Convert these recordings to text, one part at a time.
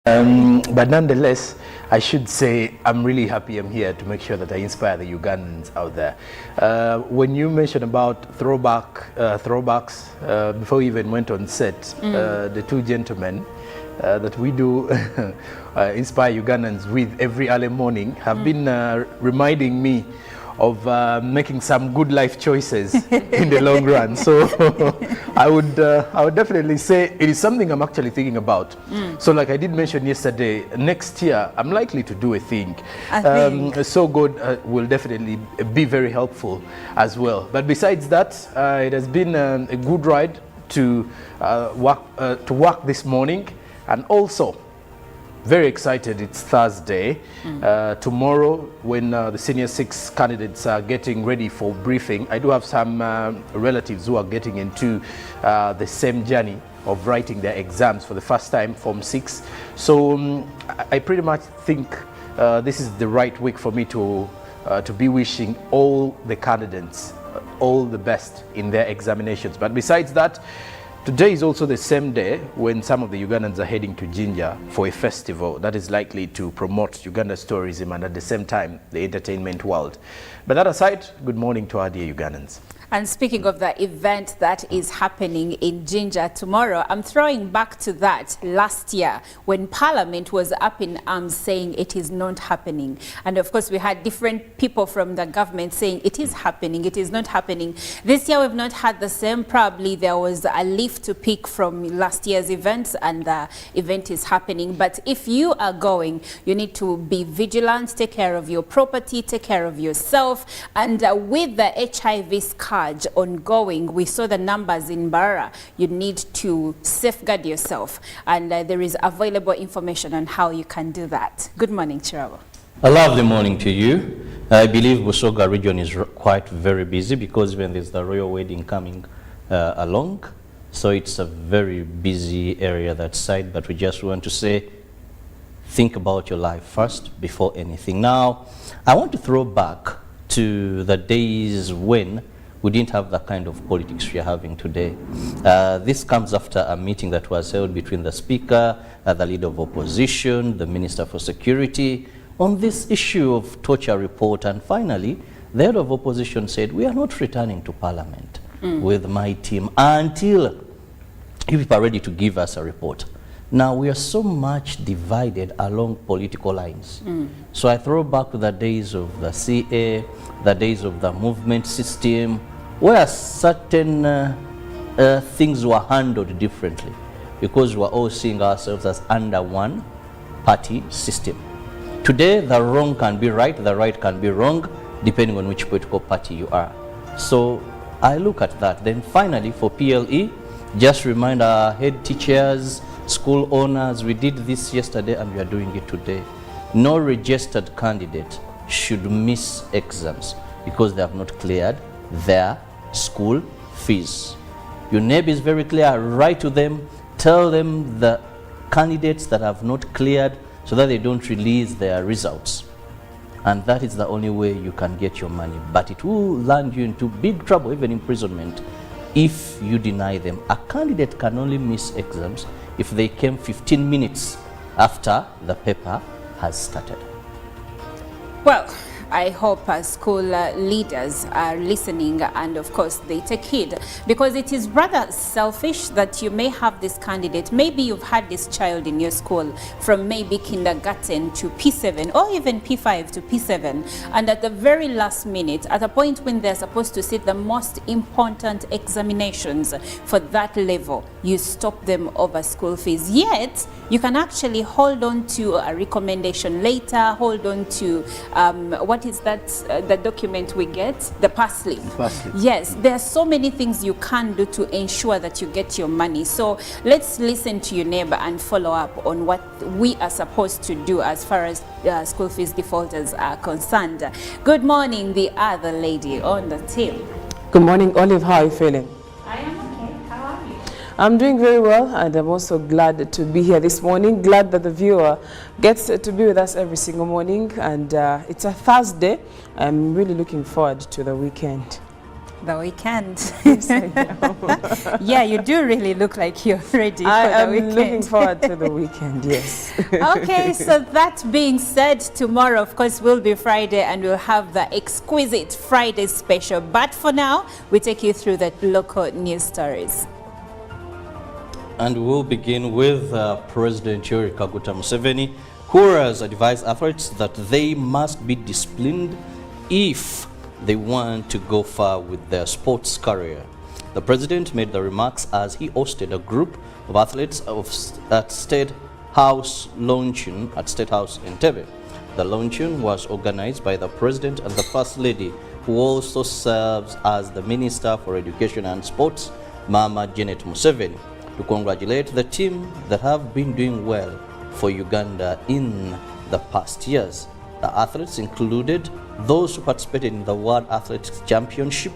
But nonetheless, I should say I'm really happy I'm here to make sure that I inspire the Ugandans out there. When you mentioned about throwbacks, before we even went on set, the two gentlemen that we do inspire Ugandans with every early morning have been reminding me of making some good life choices in the long run. So I would definitely say it is something I'm actually thinking about. So like I did mention yesterday, next year I'm likely to do a thing. So God will definitely be very helpful as well. But besides that, it has been a good ride to work this morning, and also very excited. It's Thursday. Tomorrow, when the senior 6 candidates are getting ready for briefing, I do have some relatives who are getting into the same journey of writing their exams for the first time, Form 6. So I pretty much think this is the right week for me to be wishing all the candidates all the best in their examinations. But besides that, today is also the same day when some of the Ugandans are heading to Jinja for a festival that is likely to promote Uganda's tourism and at the same time the entertainment world. But that aside, good morning to our dear Ugandans. And speaking of the event that is happening in Jinja tomorrow, I'm throwing back to that last year when Parliament was up in arms saying it is not happening. And of course, we had different people from the government saying it is happening, it is not happening. This year, we've not had the same. Probably there was a leaf to pick from last year's events and the event is happening. But if you are going, you need to be vigilant, take care of your property, take care of yourself. And with the HIV scourge ongoing, we saw the numbers in Bara. You need to safeguard yourself, and there is available information on how you can do that. Good morning, Chirabo. A lovely morning to you. I believe Busoga region is quite very busy because when there's the royal wedding coming along, so it's a very busy area that side, but we just want to say think about your life first before anything. Now, I want to throw back to the days when we didn't have the kind of politics we are having today. This comes after a meeting that was held between the Speaker, the Leader of Opposition, the Minister for Security, on this issue of torture report. And finally, the Head of Opposition said, we are not returning to Parliament with my team until you people are ready to give us a report. Now, we are so much divided along political lines. So I throw back to the days of the CA, the days of the movement system, where certain things were handled differently because we were all seeing ourselves as under one party system. Today, the wrong can be right, the right can be wrong, depending on which political party you are. So I look at that. Then finally, for PLE, just remind our head teachers, school owners, we did this yesterday and we are doing it today. No registered candidate should miss exams because they have not cleared their school fees. Your neighbor is very clear, write to them, tell them the candidates that have not cleared so that they don't release their results. And that is the only way you can get your money. But it will land you into big trouble, even imprisonment, if you deny them. A candidate can only miss exams if they came 15 minutes after the paper has started. Well, I hope school leaders are listening and of course they take heed, because it is rather selfish that you may have this candidate, maybe you've had this child in your school from maybe kindergarten to P7 or even P5 to P7, and at the very last minute, at a point when they're supposed to sit the most important examinations for that level, you stop them over school fees. Yet you can actually hold on to a recommendation later, hold on to what is that the document we get, the pass slip. Yes, there are so many things you can do to ensure that you get your money. So let's listen to your neighbor and follow up on what we are supposed to do as far as school fees defaulters are concerned. Good morning, the other lady on the team. Good morning, Olive. How are you feeling? I am okay. How are you? I'm doing very well, and I'm also glad to be here this morning. Glad that the viewer gets to be with us every single morning, and it's a Thursday. I'm really looking forward to the weekend. The weekend. Yes, I am. Yeah, you do really look like you're ready I for the am weekend. looking forward to the weekend, yes. Okay, so that being said, tomorrow, of course, will be Friday and we'll have the exquisite Friday special. But for now, we take you through the local news stories. And we'll begin with President Yoweri Kaguta Museveni, who has advised athletes that they must be disciplined if they want to go far with their sports career. The president made the remarks as he hosted a group of athletes at State House luncheon at State House in Entebbe. The luncheon was organized by the president and the first lady, who also serves as the Minister for Education and Sports, Mama Janet Museveni, to congratulate the team that have been doing well for Uganda in the past years. The athletes included those who participated in the World Athletics Championship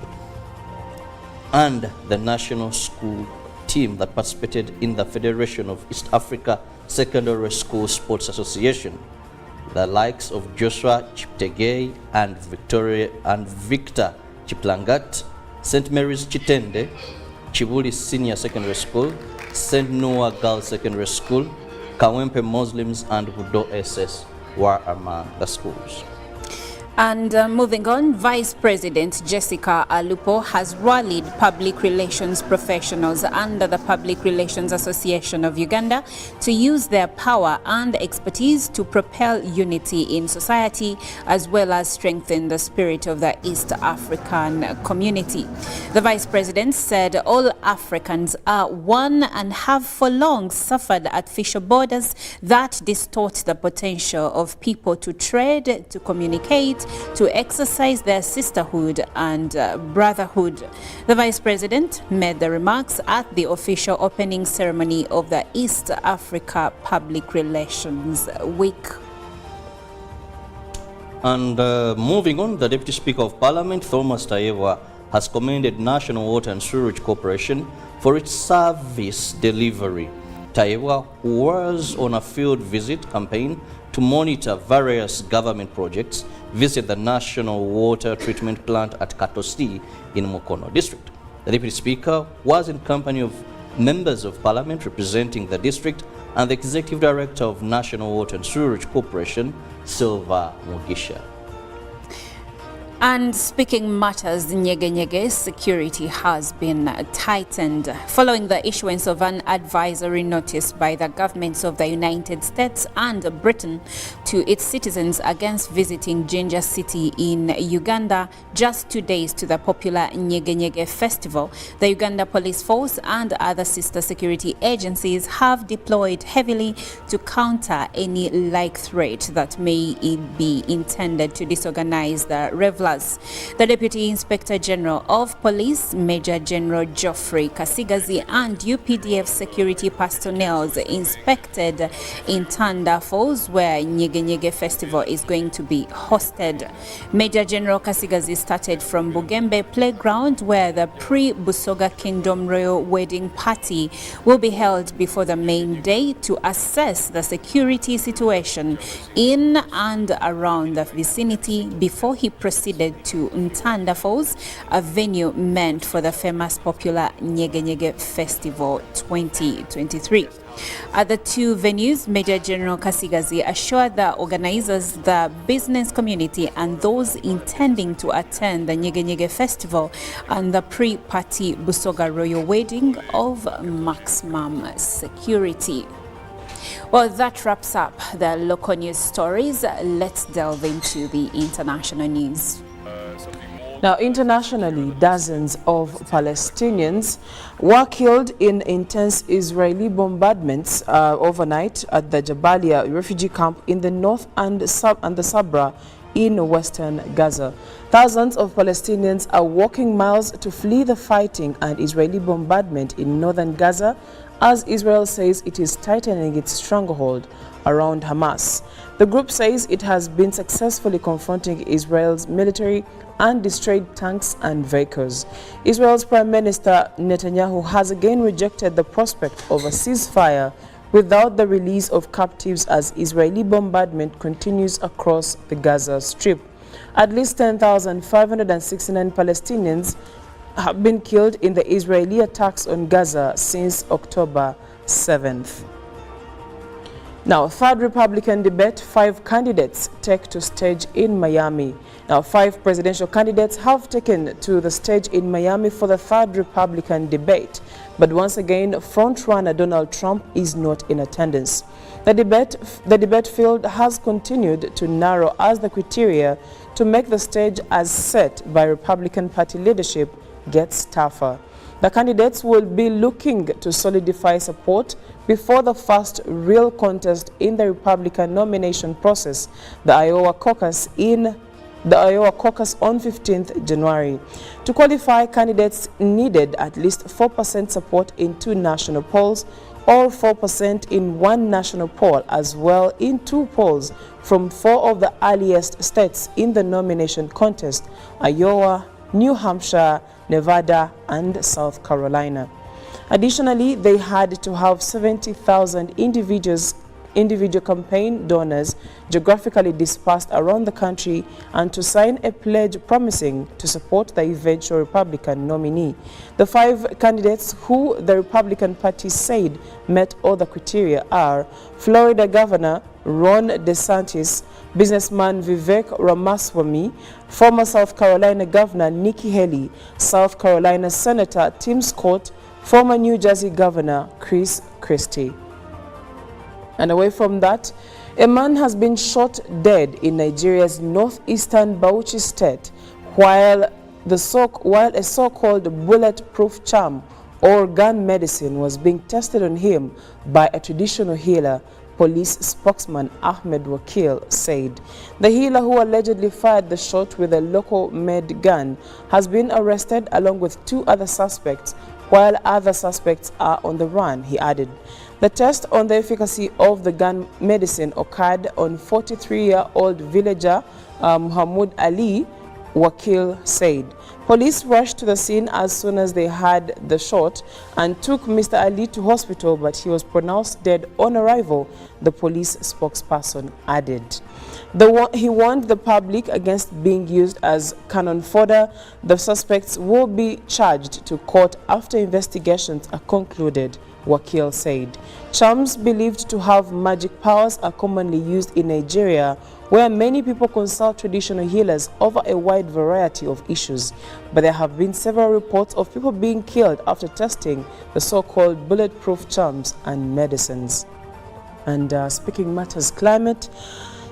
and the national school team that participated in the Federation of East Africa Secondary School Sports Association. The likes of Joshua Chiptegei and Victor Chiplangat, St. Mary's Chitende, Chibuli Senior Secondary School, St. Noah Girls Secondary School, Kawempe Muslims and Budo SS were among the schools. And moving on, Vice President Jessica Alupo has rallied public relations professionals under the Public Relations Association of Uganda to use their power and expertise to propel unity in society as well as strengthen the spirit of the East African community. The Vice President said all Africans are one and have for long suffered artificial borders that distort the potential of people to trade, to communicate, to exercise their sisterhood and brotherhood. The Vice President made the remarks at the official opening ceremony of the East Africa Public Relations Week. And moving on, the Deputy Speaker of Parliament, Thomas Tayewa, has commended National Water and Sewerage Corporation for its service delivery. Tayewa, who was on a field visit campaign to monitor various government projects, visited the National Water Treatment Plant at Katosi in Mukono District. The Deputy Speaker was in company of members of Parliament representing the district and the Executive Director of National Water and Sewerage Corporation, Silva Mugisha. And speaking matters, Nyege security has been tightened following the issuance of an advisory notice by the governments of the United States and Britain to its citizens against visiting Jinja City in Uganda just 2 days to the popular Nyege festival. The Uganda Police Force and other sister security agencies have deployed heavily to counter any like threat that may be intended to disorganize the revelers. The Deputy Inspector General of Police, Major General Geoffrey Kasigazi, and UPDF security personnel inspected in Tanda Falls, where Nyege Festival is going to be hosted. Major General Kasigazi started from Bugembe Playground, where the pre-Busoga Kingdom Royal Wedding Party will be held before the main day to assess the security situation in and around the vicinity before he proceeded to Ntanda Falls, a venue meant for the famous popular Nyege Festival 2023. At the two venues, Major General Kasigazi assured the organizers, the business community, and those intending to attend the Nyege Festival and the pre-party Busoga Royal Wedding of maximum security. Well, that wraps up the local news stories. Let's delve into the international news. Now, internationally, dozens of Palestinians were killed in intense Israeli bombardments overnight at the Jabalia refugee camp in the north and the Sabra in western Gaza. Thousands of Palestinians are walking miles to flee the fighting and Israeli bombardment in northern Gaza, as Israel says it is tightening its stranglehold around Hamas. The group says it has been successfully confronting Israel's military and destroyed tanks and vehicles. Israel's Prime Minister Netanyahu has again rejected the prospect of a ceasefire without the release of captives as Israeli bombardment continues across the Gaza Strip. At least 10,569 Palestinians have been killed in the Israeli attacks on Gaza since October 7th. Now, third Republican debate, 5 candidates take to stage in Miami. Now, 5 presidential candidates have taken to the stage in Miami for the third Republican debate. But once again, frontrunner Donald Trump is not in attendance. The debate field has continued to narrow as the criteria to make the stage as set by Republican Party leadership gets tougher. The candidates will be looking to solidify support before the first real contest in the Republican nomination process, the Iowa caucus on 15th January. To qualify, candidates needed at least 4% support in 2 national polls or 4% in 1 national poll, as well in 2 polls from 4 of the earliest states in the nomination contest: Iowa, New Hampshire, Nevada, and South Carolina. Additionally, they had to have 70,000 individual campaign donors geographically dispersed around the country and to sign a pledge promising to support the eventual Republican nominee. The 5 candidates who the Republican Party said met all the criteria are Florida Governor Ron DeSantis, businessman Vivek Ramaswamy, former South Carolina Governor Nikki Haley, South Carolina Senator Tim Scott, former New Jersey Governor Chris Christie. And away from that, a man has been shot dead in Nigeria's northeastern Bauchi state while a so-called bulletproof charm or gun medicine was being tested on him by a traditional healer, police spokesman Ahmed Wakil said. The healer, who allegedly fired the shot with a local-made gun, has been arrested along with 2 other suspects, while other suspects are on the run, he added. The test on the efficacy of the gun medicine occurred on 43-year-old villager Muhammad Ali, Wakil said. Police rushed to the scene as soon as they heard the shot and took Mr. Ali to hospital, but he was pronounced dead on arrival, the police spokesperson added. He warned the public against being used as cannon fodder. The suspects will be charged to court after investigations are concluded, Wakil said. Charms believed to have magic powers are commonly used in Nigeria, where many people consult traditional healers over a wide variety of issues. But there have been several reports of people being killed after testing the so-called bulletproof charms and medicines. And speaking matters climate,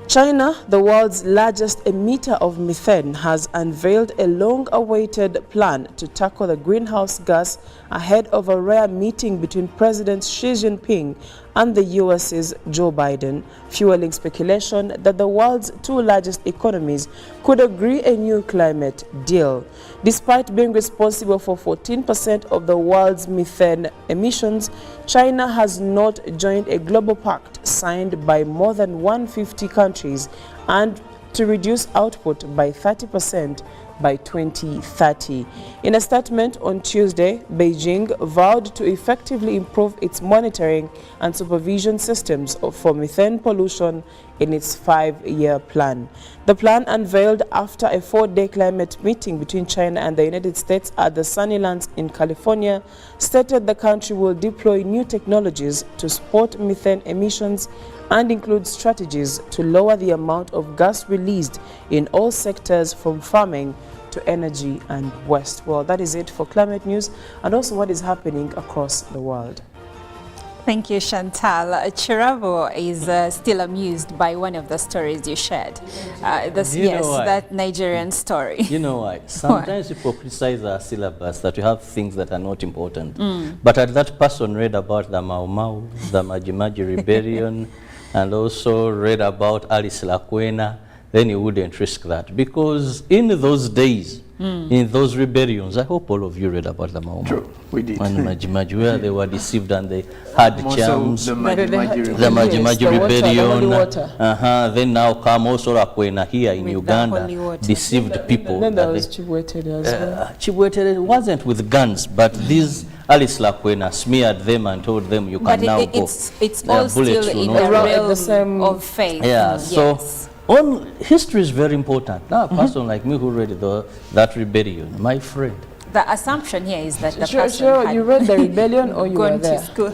China, the world's largest emitter of methane, has unveiled a long-awaited plan to tackle the greenhouse gas ahead of a rare meeting between President Xi Jinping and the US's Joe Biden, fueling speculation that the world's 2 largest economies could agree a new climate deal. Despite being responsible for 14% of the world's methane emissions, China has not joined a global pact signed by more than 150 countries and to reduce output by 30% by 2030. In a statement on Tuesday, Beijing vowed to effectively improve its monitoring and supervision systems for methane pollution in its 5-year plan. The plan, unveiled after a 4-day climate meeting between China and the United States at the Sunnylands in California, stated the country will deploy new technologies to spot methane emissions and include strategies to lower the amount of gas released in all sectors from farming to energy and waste. Well, that is it for climate news and also what is happening across the world. Thank you, Chantal. Chirabo is still amused by one of the stories you shared. That Nigerian story. You know why? Sometimes people criticize our syllabus that we have things that are not important. But had that person read about the Mau Mau, the Maji Rebellion, and also read about Alice Lakwena, then you wouldn't risk that. Because in those days, in those rebellions, I hope all of you read about the Mau Mau. True, we did. And Maji, where they were deceived and they had charms. The Maji Rebellion. Then now come also Lakwena here in Uganda, deceived people. Then there was Chibwetere as well. Chibwetere wasn't with guns, but these Alice Lakwena smeared them and told them you can now go. It's all still in the realm of faith. Yeah, so history is very important. Now a person like me who read that rebellion, my friend, the assumption here is that the Sure, person sure. had You read The Rebellion or you were gone there? to school.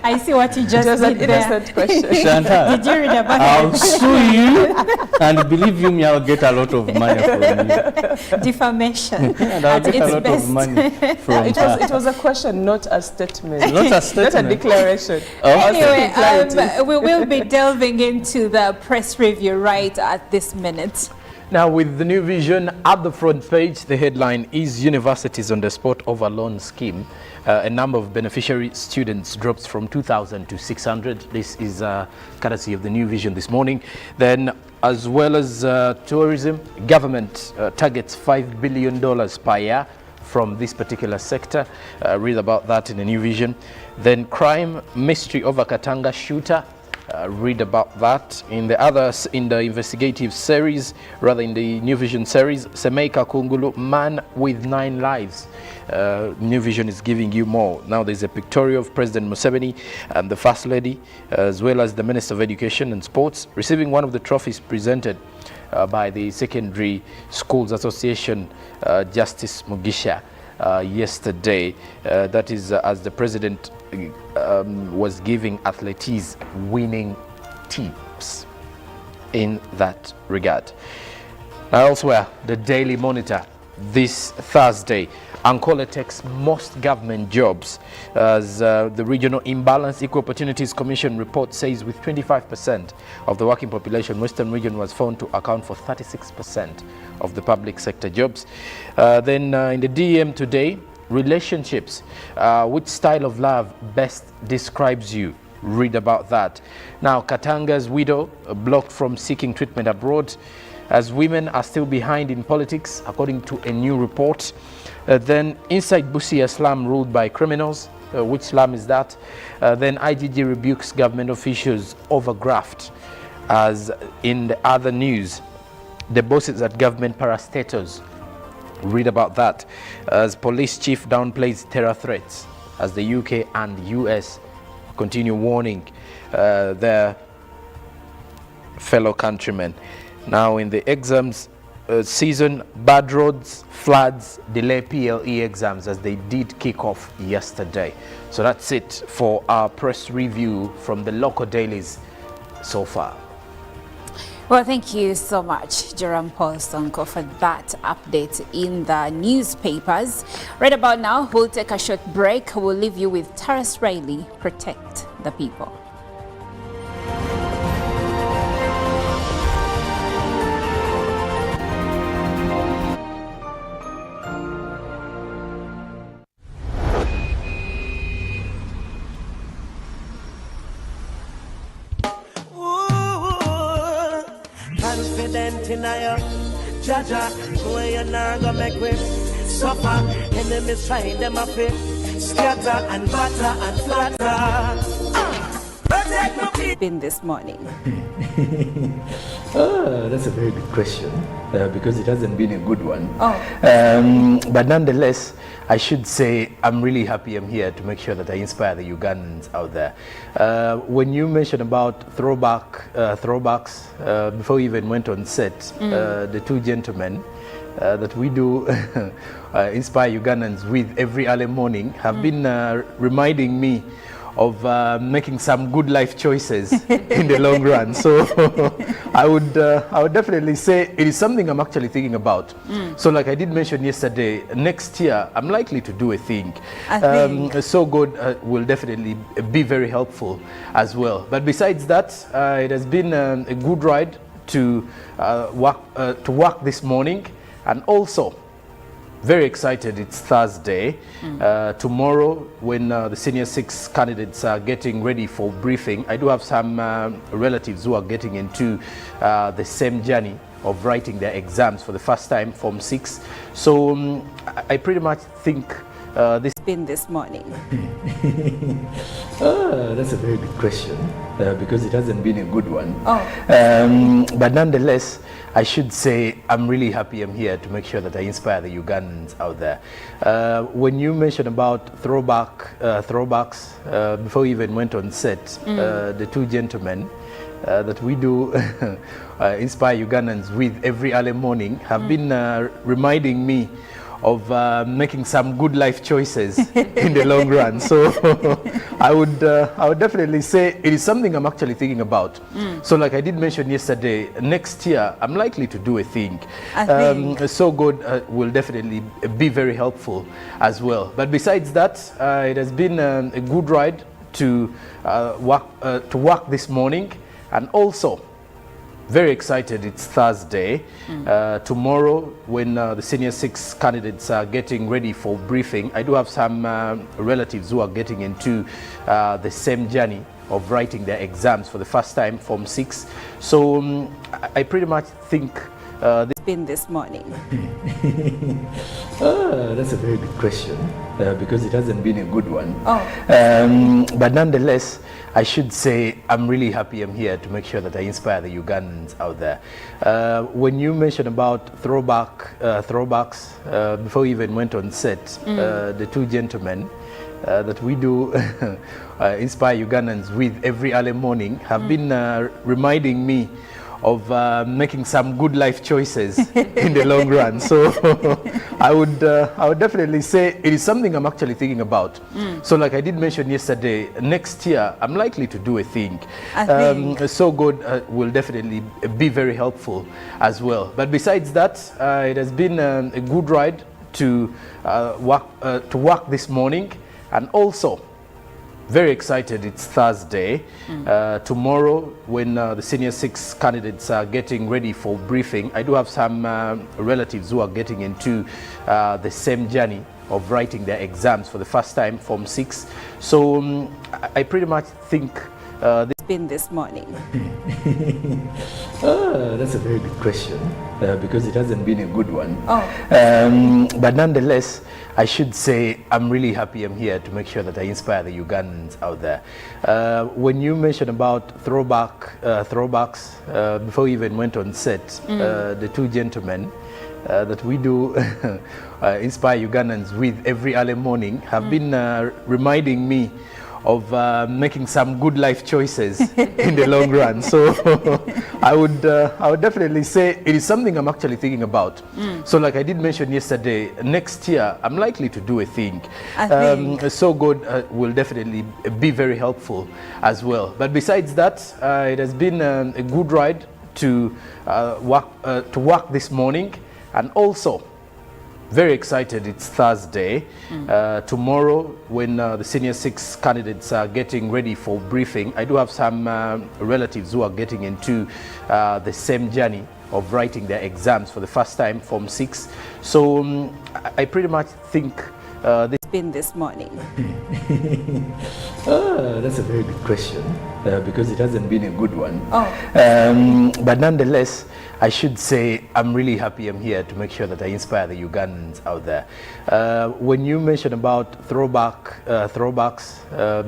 I see what you just Just an did there. innocent question. Chantal, Did you read about I'll sue you, and believe you me, I'll get a lot of money from you. defamation And I'll at get a its lot best? of money from It was a question, not a statement. Not a Not a statement. declaration. Oh. Anyway, Clarity. we will be delving into the press review right at this minute. Now, with the New Vision at the front page, the headline is Universities on the Spot Over Loan Scheme. A number of beneficiary students drops from 2,000 to 600. This is courtesy of the New Vision this morning. Then, as well as tourism, government targets $5 billion per year from this particular sector. Read about that in the New Vision. Then, crime mystery over Katanga shooter. Read about that in the investigative series, rather in the New Vision series. Semeika Kungulu, man with 9 lives. New Vision is giving you more. Now there's a pictorial of President Museveni and the First Lady, as well as the Minister of Education and Sports, receiving one of the trophies presented by the Secondary Schools Association, Justice Mugisha, yesterday. That is as the President was giving athletes winning tips in that regard. Now elsewhere, the Daily Monitor this Thursday, Ankola takes most government jobs as the Regional Imbalance Equal Opportunities Commission report says with 25% of the working population, Western region was found to account for 36% of the public sector jobs. Then in the DM today, relationships, which style of love best describes you? Read about that. Now, Katanga's widow blocked from seeking treatment abroad as women are still behind in politics, according to a new report. Then inside Busia slum ruled by criminals. Which slum is that? Then IGG rebukes government officials over graft. As in the other news, the bosses at government parastatals. Read about that. As police chief downplays terror threats as the UK and US continue warning their fellow countrymen. Now in the exams season, bad roads, floods, delay PLE exams as they did kick off yesterday. So that's it for our press review from the local dailies so far. Well, thank you so much, Jerome Paul Sonko, for that update in the newspapers. Right about now, we'll take a short break. We'll leave you with Taras Riley, Protect the People. Confident in your Jaja, where you're not gonna make me suffer. Enemies trying them up it, scatter and batter and flatter. Protect my people. Been this morning. That's a very good question because it hasn't been a good one. But nonetheless, I should say I'm really happy I'm here to make sure that I inspire the Ugandans out there. When you mentioned about throwbacks, before we even went on set, the two gentlemen that we do inspire Ugandans with every early morning have been reminding me of making some good life choices in the long run. So I would definitely say it is something I'm actually thinking about. So like I did mention yesterday, next year I'm likely to do a thing. So God will definitely be very helpful as well. But besides that, it has been a good ride to work this morning, and also very excited. It's Thursday. Tomorrow, when the senior 6 candidates are getting ready for briefing, I do have some relatives who are getting into the same journey of writing their exams for the first time, Form 6. So I pretty much think This been this morning? That's a very good question because it hasn't been a good one. But nonetheless, I should say I'm really happy I'm here to make sure that I inspire the Ugandans out there. When you mentioned about throwbacks, before we even went on set, the two gentlemen that we do inspire Ugandans with every early morning have been reminding me of making some good life choices in the long run. So I would definitely say it is something I'm actually thinking about. So like I did mention yesterday, next year I'm likely to do a thing. So good will definitely be very helpful as well. But besides that, it has been a good ride to work this morning, and also very excited. It's Thursday. Tomorrow, when the senior 6 candidates are getting ready for briefing, I do have some relatives who are getting into the same journey of writing their exams for the first time, Form 6. So I pretty much think this Been this morning? That's a very good question because it hasn't been a good one. But nonetheless, I should say I'm really happy I'm here to make sure that I inspire the Ugandans out there. When you mentioned about throwbacks, before we even went on set, the two gentlemen that we do inspire Ugandans with every early morning have been reminding me of making some good life choices in the long run. So I would definitely say it is something I'm actually thinking about. So like I did mention yesterday, next year I'm likely to do a thing. So good will definitely be very helpful as well. But besides that, it has been a good ride to work this morning, and also very excited. It's Thursday. Tomorrow, when the senior 6 candidates are getting ready for briefing, I do have some relatives who are getting into the same journey of writing their exams for the first time, Form 6. So I pretty much think this Been this morning? That's a very good question because it hasn't been a good one. But nonetheless, I should say I'm really happy I'm here to make sure that I inspire the Ugandans out there. When you mentioned about throwbacks, before we even went on set, the two gentlemen that we do inspire Ugandans with every early morning have been reminding me of making some good life choices in the long run. So I would definitely say it is something I'm actually thinking about. So like I did mention yesterday, next year I'm likely to do a thing. So good will definitely be very helpful as well. But besides that, it has been a good ride to work this morning, and also very excited. It's Thursday. Tomorrow, when the senior 6 candidates are getting ready for briefing, I do have some relatives who are getting into the same journey of writing their exams for the first time, Form 6. So I pretty much think this Been this morning? That's a very good question because it hasn't been a good one. But nonetheless, I should say I'm really happy I'm here to make sure that I inspire the Ugandans out there. When you mentioned about throwbacks,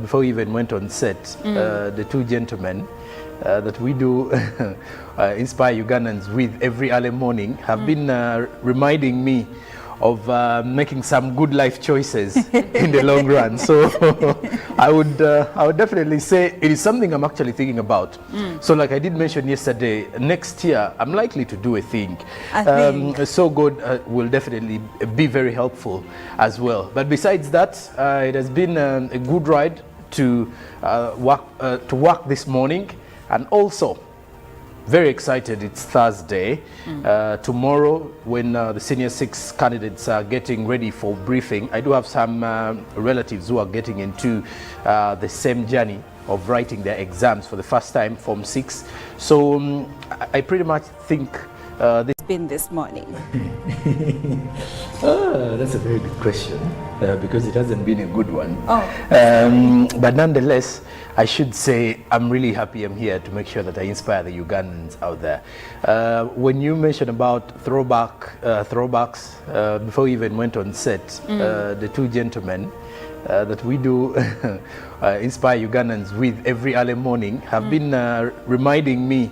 before we even went on set, the two gentlemen that we do inspire Ugandans with every early morning have been reminding me of making some good life choices in the long run. So I would definitely say it is something I'm actually thinking about. So like I did mention yesterday, next year I'm likely to do a thing. So good will definitely be very helpful as well. But besides that, it has been a good ride to work this morning, and also very excited. It's Thursday. Tomorrow, when the senior 6 candidates are getting ready for briefing, I do have some relatives who are getting into the same journey of writing their exams for the first time, Form 6. So I pretty much think this Been this morning? That's a very good question because it hasn't been a good one. But nonetheless, I should say I'm really happy I'm here to make sure that I inspire the Ugandans out there. When you mentioned about throwbacks, before we even went on set, the two gentlemen that we do inspire Ugandans with every early morning have been reminding me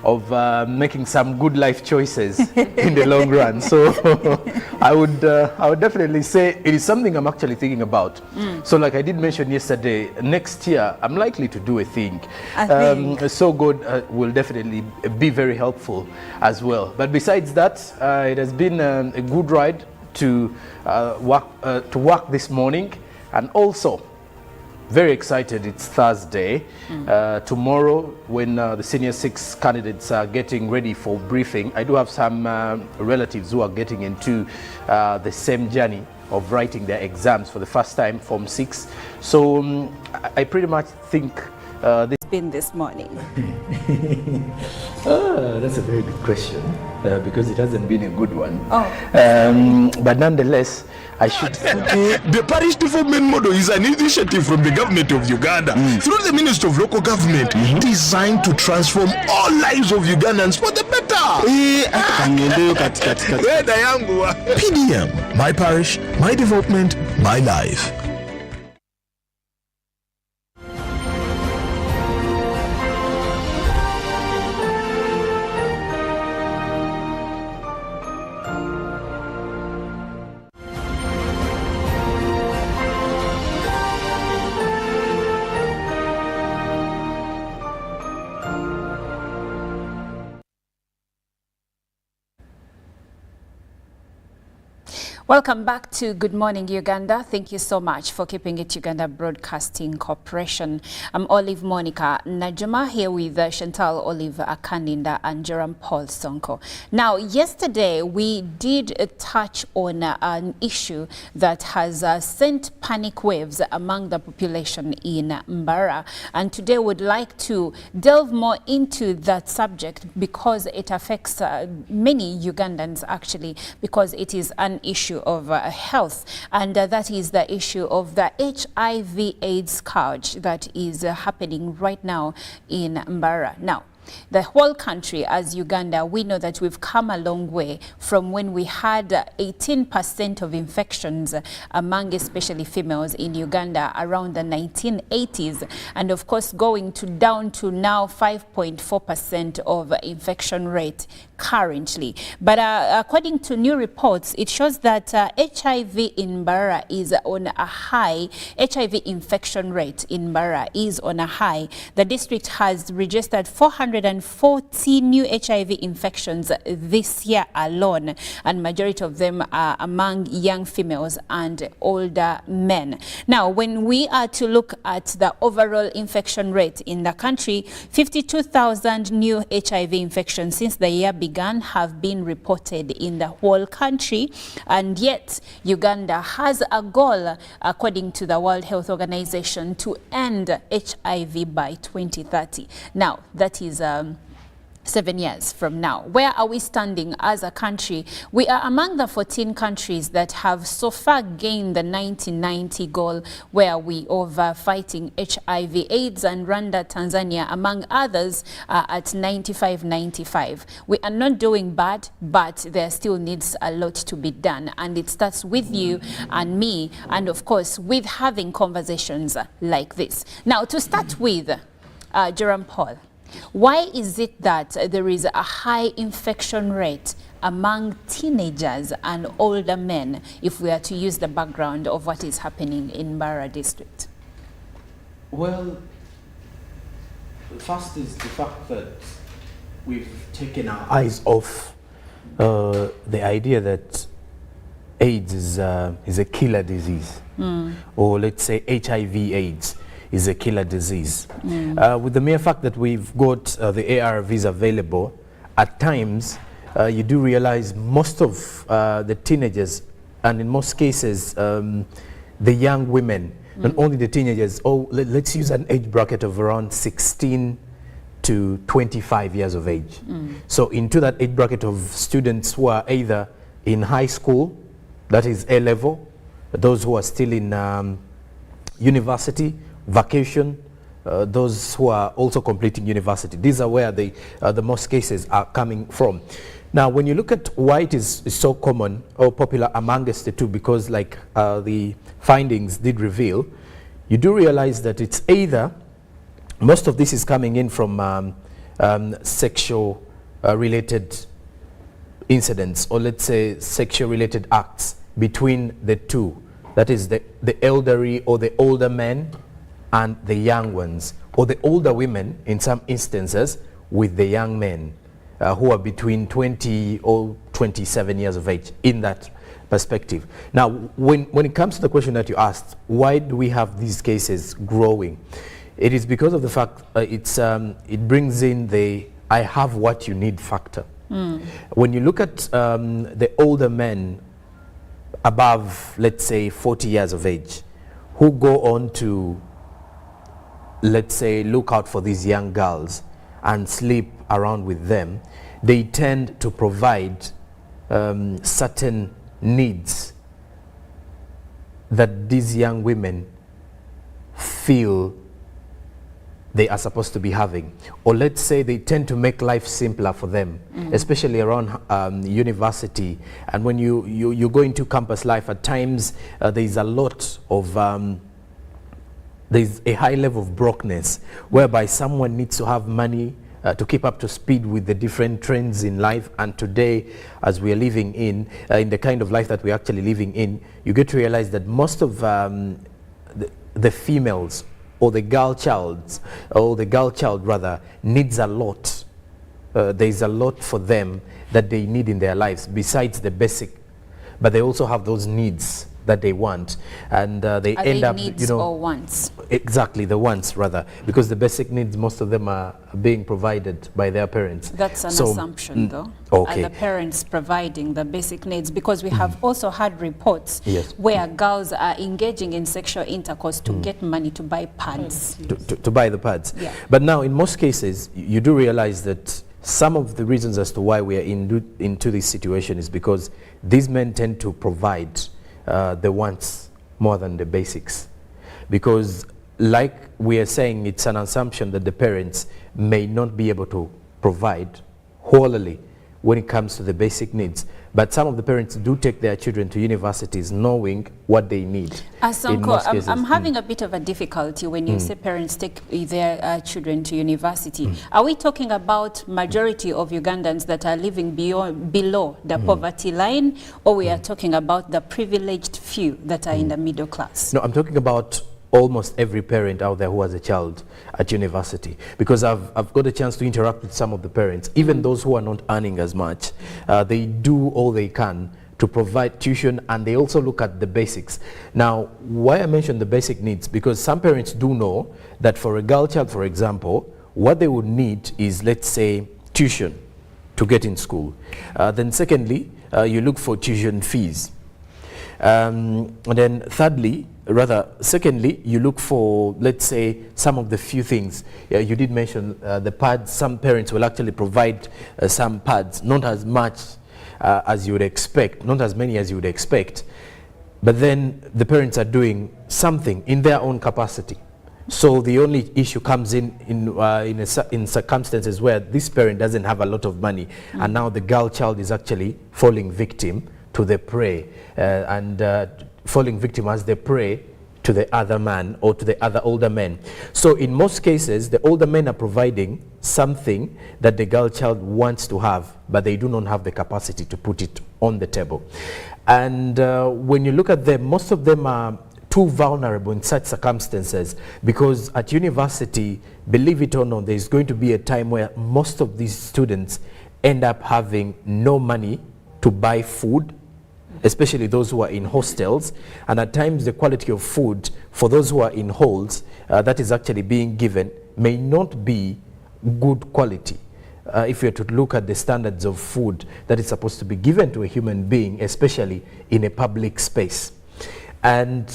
of making some good life choices in the long run. So I would definitely say it is something I'm actually thinking about. So like I did mention yesterday, next year I'm likely to do a thing. So good will definitely be very helpful as well. But besides that, it has been a good ride to work this morning, and also very excited. It's Thursday. Tomorrow, when the senior 6 candidates are getting ready for briefing, I do have some relatives who are getting into the same journey of writing their exams for the first time, Form 6. So I pretty much think this Been this morning? That's a very good question because it hasn't been a good one. But nonetheless, I should. The parish development model is an initiative from the government of Uganda through the Ministry of Local Government designed to transform all lives of Ugandans for the better. PDM, my parish, my development, my life. Welcome back to Good Morning Uganda. Thank you so much for keeping it Uganda Broadcasting Corporation. I'm Olive Monica Najuma here with Chantal Olive Akandinda and Jerome Paul Sonko. Now, yesterday we did touch on an issue that has sent panic waves among the population in Mbara. And today we'd like to delve more into that subject because it affects many Ugandans actually, because it is an issue of health, and that is the issue of the HIV/AIDS scourge that is happening right now in Mbara. Now, the whole country, as Uganda, we know that we've come a long way from when we had 18% of infections among especially females in Uganda around the 1980s, and of course going down to now 5.4% of infection rate currently. But according to new reports, it shows that HIV in Mbara is on a high. HIV infection rate in Mbara is on a high. The district has registered 440 new HIV infections this year alone, and majority of them are among young females and older men. Now, when we are to look at the overall infection rate in the country, 52,000 new HIV infections since the year began have been reported in the whole country, and yet Uganda has a goal, according to the World Health Organization, to end HIV by 2030. Now, that is 7 years from now. Where are we standing as a country? We are among the 14 countries that have so far gained the 1990 goal, where we over fighting HIV/AIDS, and Rwanda, Tanzania, among others, are at 95-95. We are not doing bad, but there still needs a lot to be done, and it starts with you and me, and of course with having conversations like this. Now, to start with, Jerome Paul, why is it that there is a high infection rate among teenagers and older men, if we are to use the background of what is happening in Mbara district? Well, first is the fact that we've taken our eyes off the idea that AIDS is a killer disease, or let's say HIV/AIDS is a killer disease. With the mere fact that we've got the ARVs available, at times you do realize most of the teenagers, and in most cases the young women, not only the teenagers, let's use an age bracket of around 16 to to 25 years of age. So into that age bracket of students who are either in high school, that is A level, those who are still in university, vacation, those who are also completing university. These are where the most cases are coming from. Now, when you look at why it is so common or popular amongst the two, because like the findings did reveal, you do realize that it's either, most of this is coming in from sexual related incidents, or let's say sexual related acts between the two. That is the elderly or the older men and the young ones, or the older women in some instances with the young men who are between 20 or 27 years of age in that perspective. Now, when it comes to the question that you asked, why do we have these cases growing? It is because of the fact it brings in the I have what you need factor. When you look at the older men above, let's say, 40 years of age, who go on to, let's say, look out for these young girls and sleep around with them, they tend to provide certain needs that these young women feel they are supposed to be having. Or let's say they tend to make life simpler for them, especially around university. And when you go into campus life, at times there's a lot of there's a high level of brokenness, whereby someone needs to have money to keep up to speed with the different trends in life. And today, as we are living in the kind of life that we're actually living in, you get to realize that most of the females or the girl child rather needs a lot. There's a lot for them that they need in their lives besides the basic, but they also have those needs that they want, and they end up, needs or wants? Exactly, the wants rather, because the basic needs, most of them are being provided by their parents. That's an assumption, though. Okay. And the parents providing the basic needs, because we have also had reports Yes. where girls are engaging in sexual intercourse to get money to buy pads. To buy the pads. Yeah. But now, in most cases, you do realize that some of the reasons as to why we are into this situation is because these men tend to provide the wants more than the basics, because like we are saying, it's an assumption that the parents may not be able to provide wholly when it comes to the basic needs, but some of the parents do take their children to universities knowing what they need. I'm having a bit of a difficulty when you say parents take their children to university. Are we talking about majority of Ugandans that are living below the poverty line, or we are talking about the privileged few that are in the middle class? No, I'm talking about almost every parent out there who has a child at university, because I've got a chance to interact with some of the parents, even those who are not earning as much. They do all they can to provide tuition, and they also look at the basics. Now, why I mentioned the basic needs, because some parents do know that for a girl child, for example, what they would need is, let's say, tuition to get in school. Then secondly, you look for tuition fees. And then secondly, you look for, let's say, some of the few things. You did mention the pads. Some parents will actually provide some pads, not as much as you would expect, not as many as you would expect. But then the parents are doing something in their own capacity. So the only issue comes in circumstances where this parent doesn't have a lot of money, and now the girl child is actually falling victim to the prey, falling victim as the prey to the other man or to the other older men. So in most cases, the older men are providing something that the girl child wants to have, but they do not have the capacity to put it on the table. And when you look at them, most of them are too vulnerable in such circumstances, because at university, believe it or not, there's going to be a time where most of these students end up having no money to buy food, especially those who are in hostels, and at times the quality of food for those who are in halls that is actually being given may not be good quality. If you were to look at the standards of food that is supposed to be given to a human being, especially in a public space. And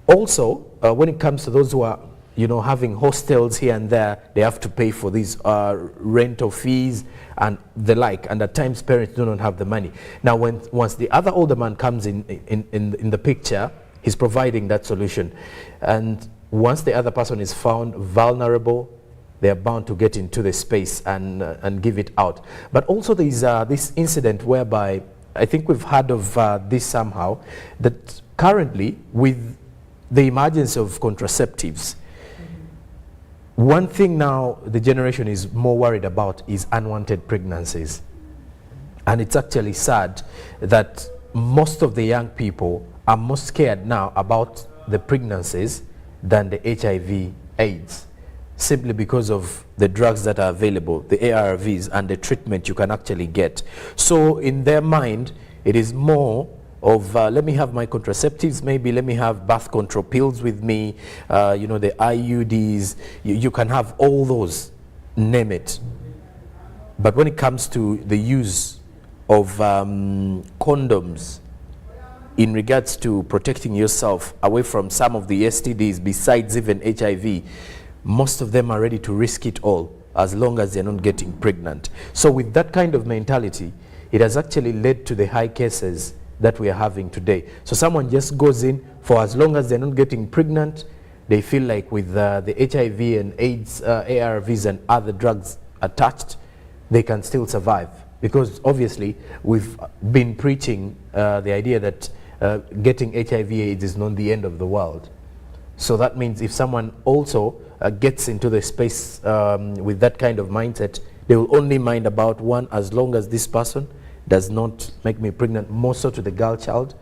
also, when it comes to those who are you know, having hostels here and there, they have to pay for these rental fees and the like, and at times parents do not have the money. Now, once the other older man comes in the picture, he's providing that solution. And once the other person is found vulnerable, they are bound to get into the space and give it out. But also there is this incident whereby, I think we've heard of this somehow, that currently with the emergence of contraceptives, one thing now the generation is more worried about is unwanted pregnancies. And it's actually sad that most of the young people are more scared now about the pregnancies than the HIV/AIDS, simply because of the drugs that are available, the ARVs, and the treatment you can actually get. So in their mind, it is more of let me have my contraceptives, maybe let me have birth control pills with me, you know, the IUDs, you can have all those, name it. But when it comes to the use of condoms in regards to protecting yourself away from some of the STDs besides even HIV, most of them are ready to risk it all as long as they're not getting pregnant. So with that kind of mentality, it has actually led to the high cases that we are having today. So someone just goes in for as long as they're not getting pregnant, they feel like with the HIV and AIDS, ARVs and other drugs attached, they can still survive. Because obviously we've been preaching the idea that getting HIV/AIDS is not the end of the world. So that means if someone also gets into the space with that kind of mindset, they will only mind about one, as long as this person does not make me pregnant, more so to the girl child,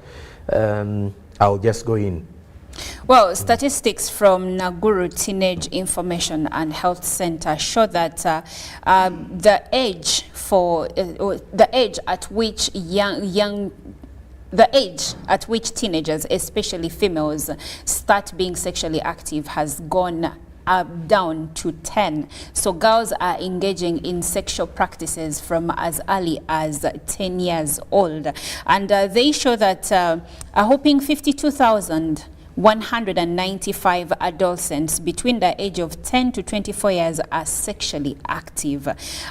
I'll just go in. Well, statistics from Naguru Teenage Information and Health Center show that the age at which teenagers, especially females, start being sexually active has gone down to 10. So girls are engaging in sexual practices from as early as 10 years old. And they show that a whopping 52,195 adolescents between the age of 10 to 24 years are sexually active.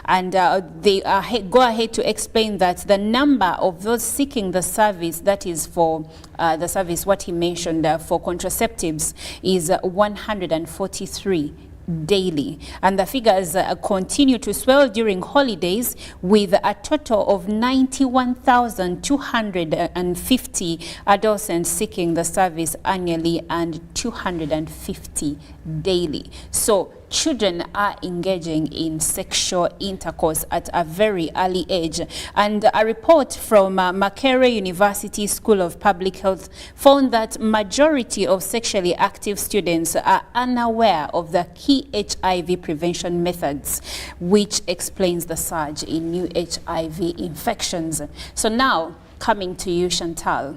And they go ahead to explain that the number of those seeking the service, that is for the service, what he mentioned for contraceptives, is 143 daily, and the figures continue to swell during holidays, with a total of 91,250 adolescents seeking the service annually and 250 daily. So children are engaging in sexual intercourse at a very early age. And a report from Makerere University School of Public Health found that majority of sexually active students are unaware of the key HIV prevention methods, which explains the surge in new HIV infections. So now, coming to you, Chantal.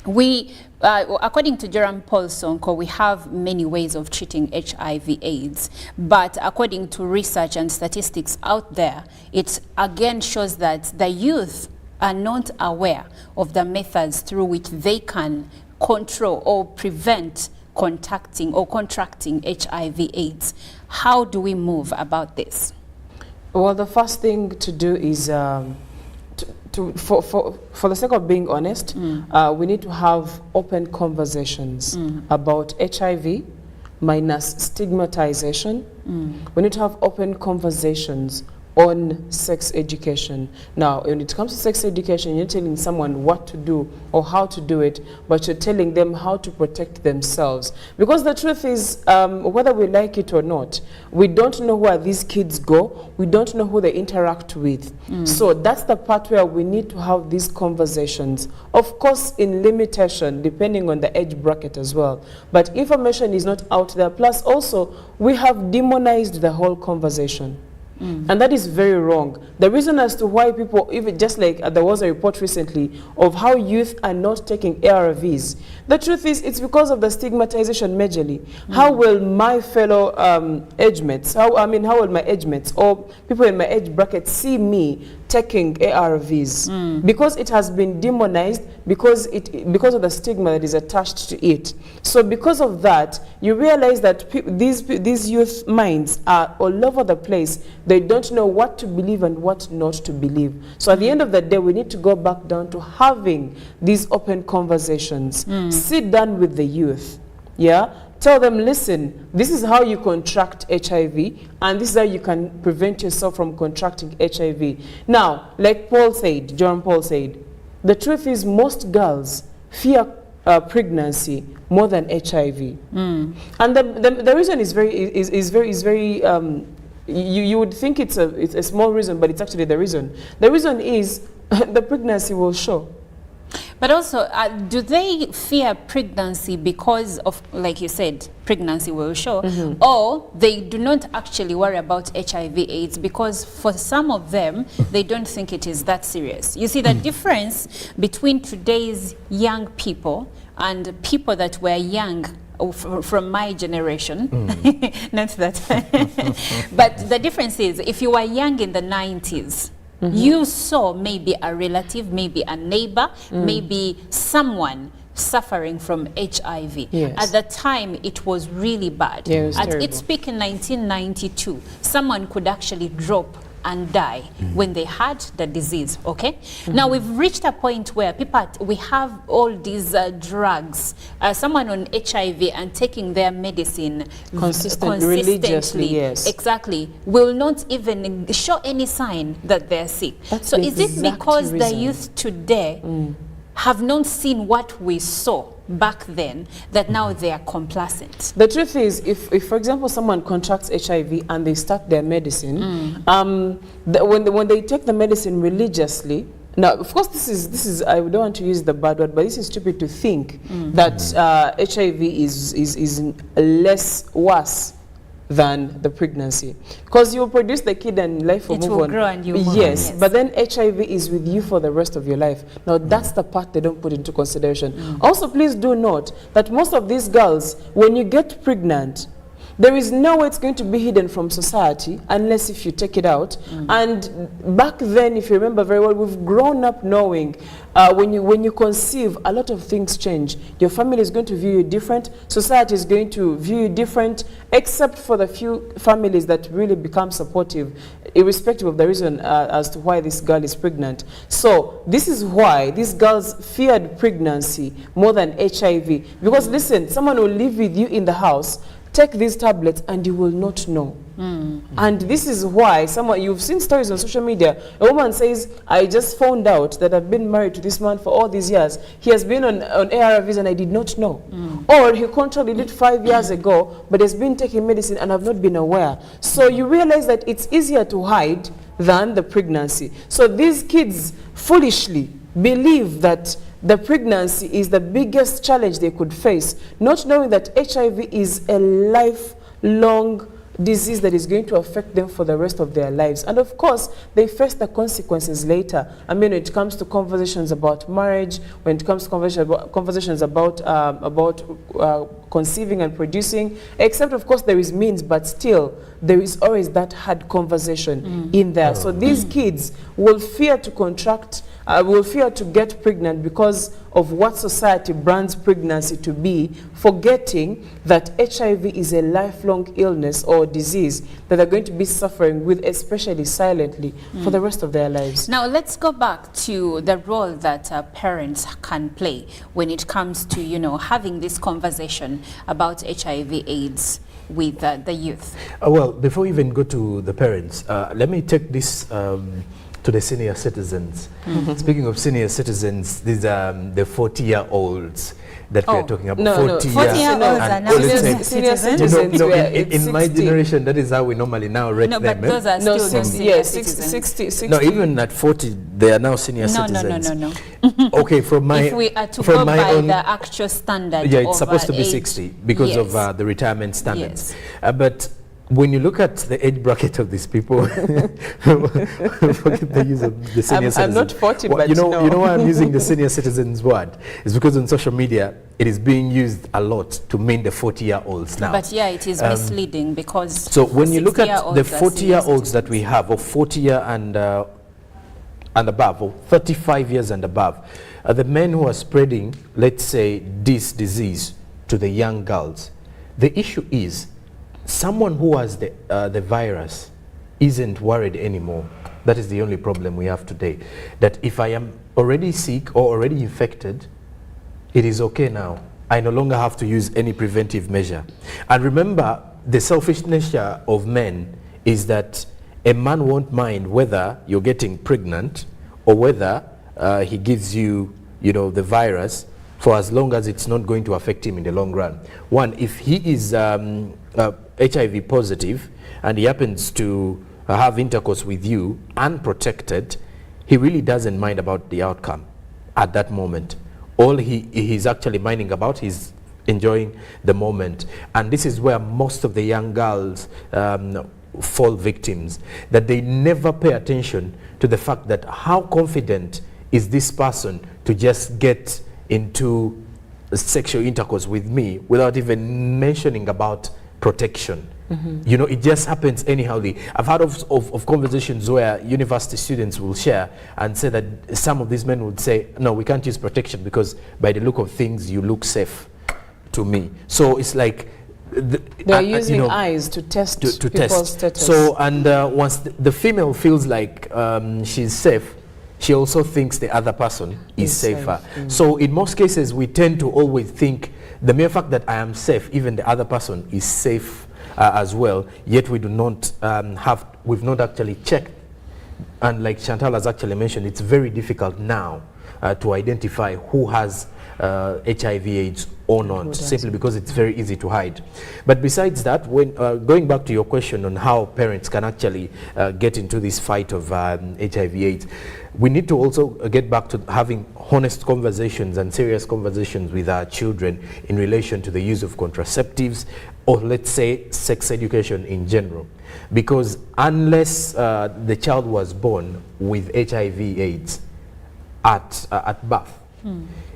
We, according to Jerome Paul Sonko, we have many ways of treating HIV/AIDS, but according to research and statistics out there, it again shows that the youth are not aware of the methods through which they can control or prevent contracting HIV/AIDS. How do we move about this? Well, the first thing to do is for the sake of being honest, we need to have open conversations about HIV minus stigmatization. We need to have open conversations on sex education. Now, when it comes to sex education, you're telling someone what to do or how to do it, but you're telling them how to protect themselves. Because the truth is, whether we like it or not, we don't know where these kids go. We don't know who they interact with. So that's the part where we need to have these conversations. Of course, in limitation, depending on the age bracket as well. But information is not out there. Plus, also, we have demonized the whole conversation. And that is very wrong. The reason as to why people, even just like there was a report recently of how youth are not taking ARVs. The truth is, it's because of the stigmatization majorly. How will my fellow age mates, how will my age mates or people in my age bracket see me taking ARVs because it has been demonized, because of the stigma that is attached to it. So because of that, you realize that these youth minds are all over the place. They don't know what to believe and what not to believe. So at the end of the day, we need to go back down to having these open conversations. Sit down with the youth. Yeah, tell them, listen, this is how you contract HIV, and this is how you can prevent yourself from contracting HIV. Now, like John Paul said, the truth is most girls fear pregnancy more than HIV. And the reason is very you would think it's a small reason, but it's actually the reason. The reason is the pregnancy will show. But also, do they fear pregnancy because of, like you said, pregnancy will show, or they do not actually worry about HIV/AIDS because for some of them, they don't think it is that serious? You see the difference between today's young people and people that were young from my generation, not that, but the difference is if you were young in the 90s, you saw maybe a relative, maybe a neighbor, maybe someone suffering from HIV. Yes. At the time, it was really bad. Yeah, it was At terrible. its peak in 1992, someone could actually drop and die when they had the disease, okay? Now we've reached a point where we have all these drugs. Someone on HIV and taking their medicine Consistently, religiously, yes. Exactly, will not even show any sign that they're sick. That's So the is it exact because the reason. youth today have not seen what we saw back then that now they are complacent? The truth is, if for example, someone contracts HIV and they start their medicine, when they take the medicine religiously, now, of course, this is I don't want to use the bad word, but this is stupid to think that HIV is less worse than the pregnancy, because you will produce the kid and life will It move will on. grow and you move on, yes, yes. but then HIV is with you for the rest of your life. Now that's the part they don't put into consideration. Also, please do note that most of these girls, when you get pregnant, there is no way it's going to be hidden from society unless if you take it out. And back then, if you remember very well, we've grown up knowing when you conceive, a lot of things change. Your family is going to view you different. Society is going to view you different, except for the few families that really become supportive, irrespective of the reason as to why this girl is pregnant. So this is why these girls feared pregnancy more than HIV. Because listen, someone will live with you in the house, take these tablets, and you will not know. And this is why you've seen stories on social media. A woman says, I just found out that I've been married to this man for all these years. He has been on ARVs and I did not know. Or he contracted it 5 years ago, but has been taking medicine and I've not been aware. So you realize that it's easier to hide than the pregnancy. So these kids foolishly believe that the pregnancy is the biggest challenge they could face, not knowing that HIV is a lifelong disease that is going to affect them for the rest of their lives. And of course, they face the consequences later. I mean, when it comes to conversations about marriage, when it comes to conversations about conceiving and producing, except of course there is means, but still there is always that hard conversation in there. So these kids will fear to contract, will fear to get pregnant because of what society brands pregnancy to be, forgetting that HIV is a lifelong illness or disease that they're going to be suffering with, especially silently, for the rest of their lives. Now let's go back to the role that parents can play when it comes to, you know, having this conversation about HIV/AIDS with the youth. Well, before we even go to the parents, let me take this to the senior citizens. Speaking of senior citizens, these are the 40-year-olds that we are talking about. 40-year-olds are now senior citizens. In my generation, that is how we normally now rate them. No, but those are still not senior citizens. 60. No, even at 40, they are now senior citizens. No. Okay, from my if we are to go by own, the actual standard, yeah, it's supposed to be age, 60 because yes. of the retirement standards. Yes. But when you look at the age bracket of these people, forget the use of the senior citizens. I'm not 40, well, but you know why I'm using the senior citizens word? It's because on social media, it is being used a lot to mean the 40-year-olds now. But yeah, it is misleading because so when you look at the 60-year-olds 40-year-olds that we have, or 40-year and and above, or 35 years and above, are the men who are spreading, let's say, this disease to the young girls. The issue is someone who has the virus isn't worried anymore. That is the only problem we have today. That if I am already sick or already infected, it is okay now. I no longer have to use any preventive measure. And remember, the selfish nature of men is that a man won't mind whether you're getting pregnant or whether he gives you, the virus, for as long as it's not going to affect him in the long run. One, if he is HIV positive and he happens to have intercourse with you unprotected, he really doesn't mind about the outcome at that moment. All he's actually minding about is enjoying the moment. And this is where most of the young girls fall victims, that they never pay attention to the fact that how confident is this person to just get into sexual intercourse with me without even mentioning about protection. It just happens anyhow. I've heard of conversations where university students will share and say that some of these men would say, no, we can't use protection because by the look of things, you look safe to me. So it's like they're using eyes to test people's status. So, and once the female feels like she's safe, she also thinks the other person is safer. So in most cases, we tend to always think the mere fact that I am safe, even the other person is safe as well, yet we do not we've not actually checked. And like Chantal has actually mentioned, it's very difficult now to identify who has HIV/AIDS or not, simply because it's very easy to hide. But besides that, when going back to your question on how parents can actually get into this fight of HIV/AIDS, we need to also get back to having honest conversations and serious conversations with our children in relation to the use of contraceptives, or let's say sex education in general. Because unless the child was born with HIV/AIDS at birth,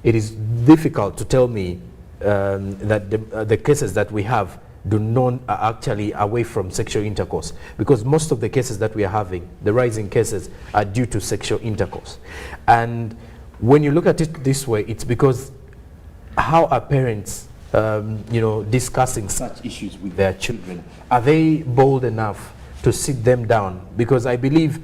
it is difficult to tell me that the cases that we have do not actually away from sexual intercourse, because most of the cases that we are having, the rising cases, are due to sexual intercourse. And when you look at it this way, it's because how are parents discussing such issues with their children? Are they bold enough to sit them down? Because I believe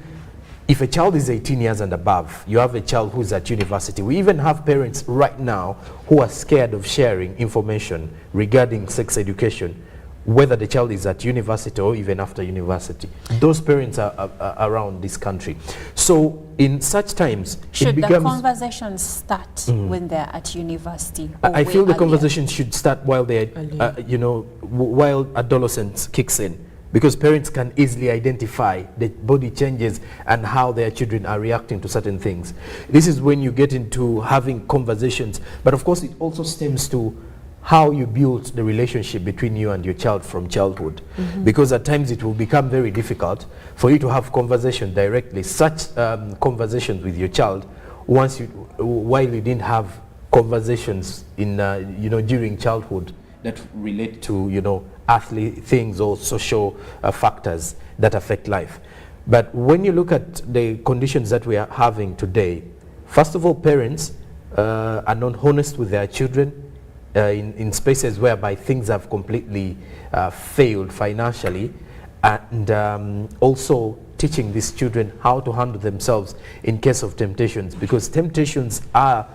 if a child is 18 years and above, you have a child who's at university. We even have parents right now who are scared of sharing information regarding sex education, whether the child is at university or even after university. Those parents are around this country. So in such times, should the conversation start when they're at university? I feel the conversation should start while they're, while adolescence kicks in. Because parents can easily identify the body changes and how their children are reacting to certain things. This is when you get into having conversations. But of course, it also stems to how you build the relationship between you and your child from childhood. Because at times it will become very difficult for you to have conversation directly, such conversations with your child, while you didn't have conversations in, during childhood that relate to, earthly things or social factors that affect life. But when you look at the conditions that we are having today, first of all, parents are not honest with their children in spaces whereby things have completely failed financially, and also teaching these children how to handle themselves in case of temptations, because temptations are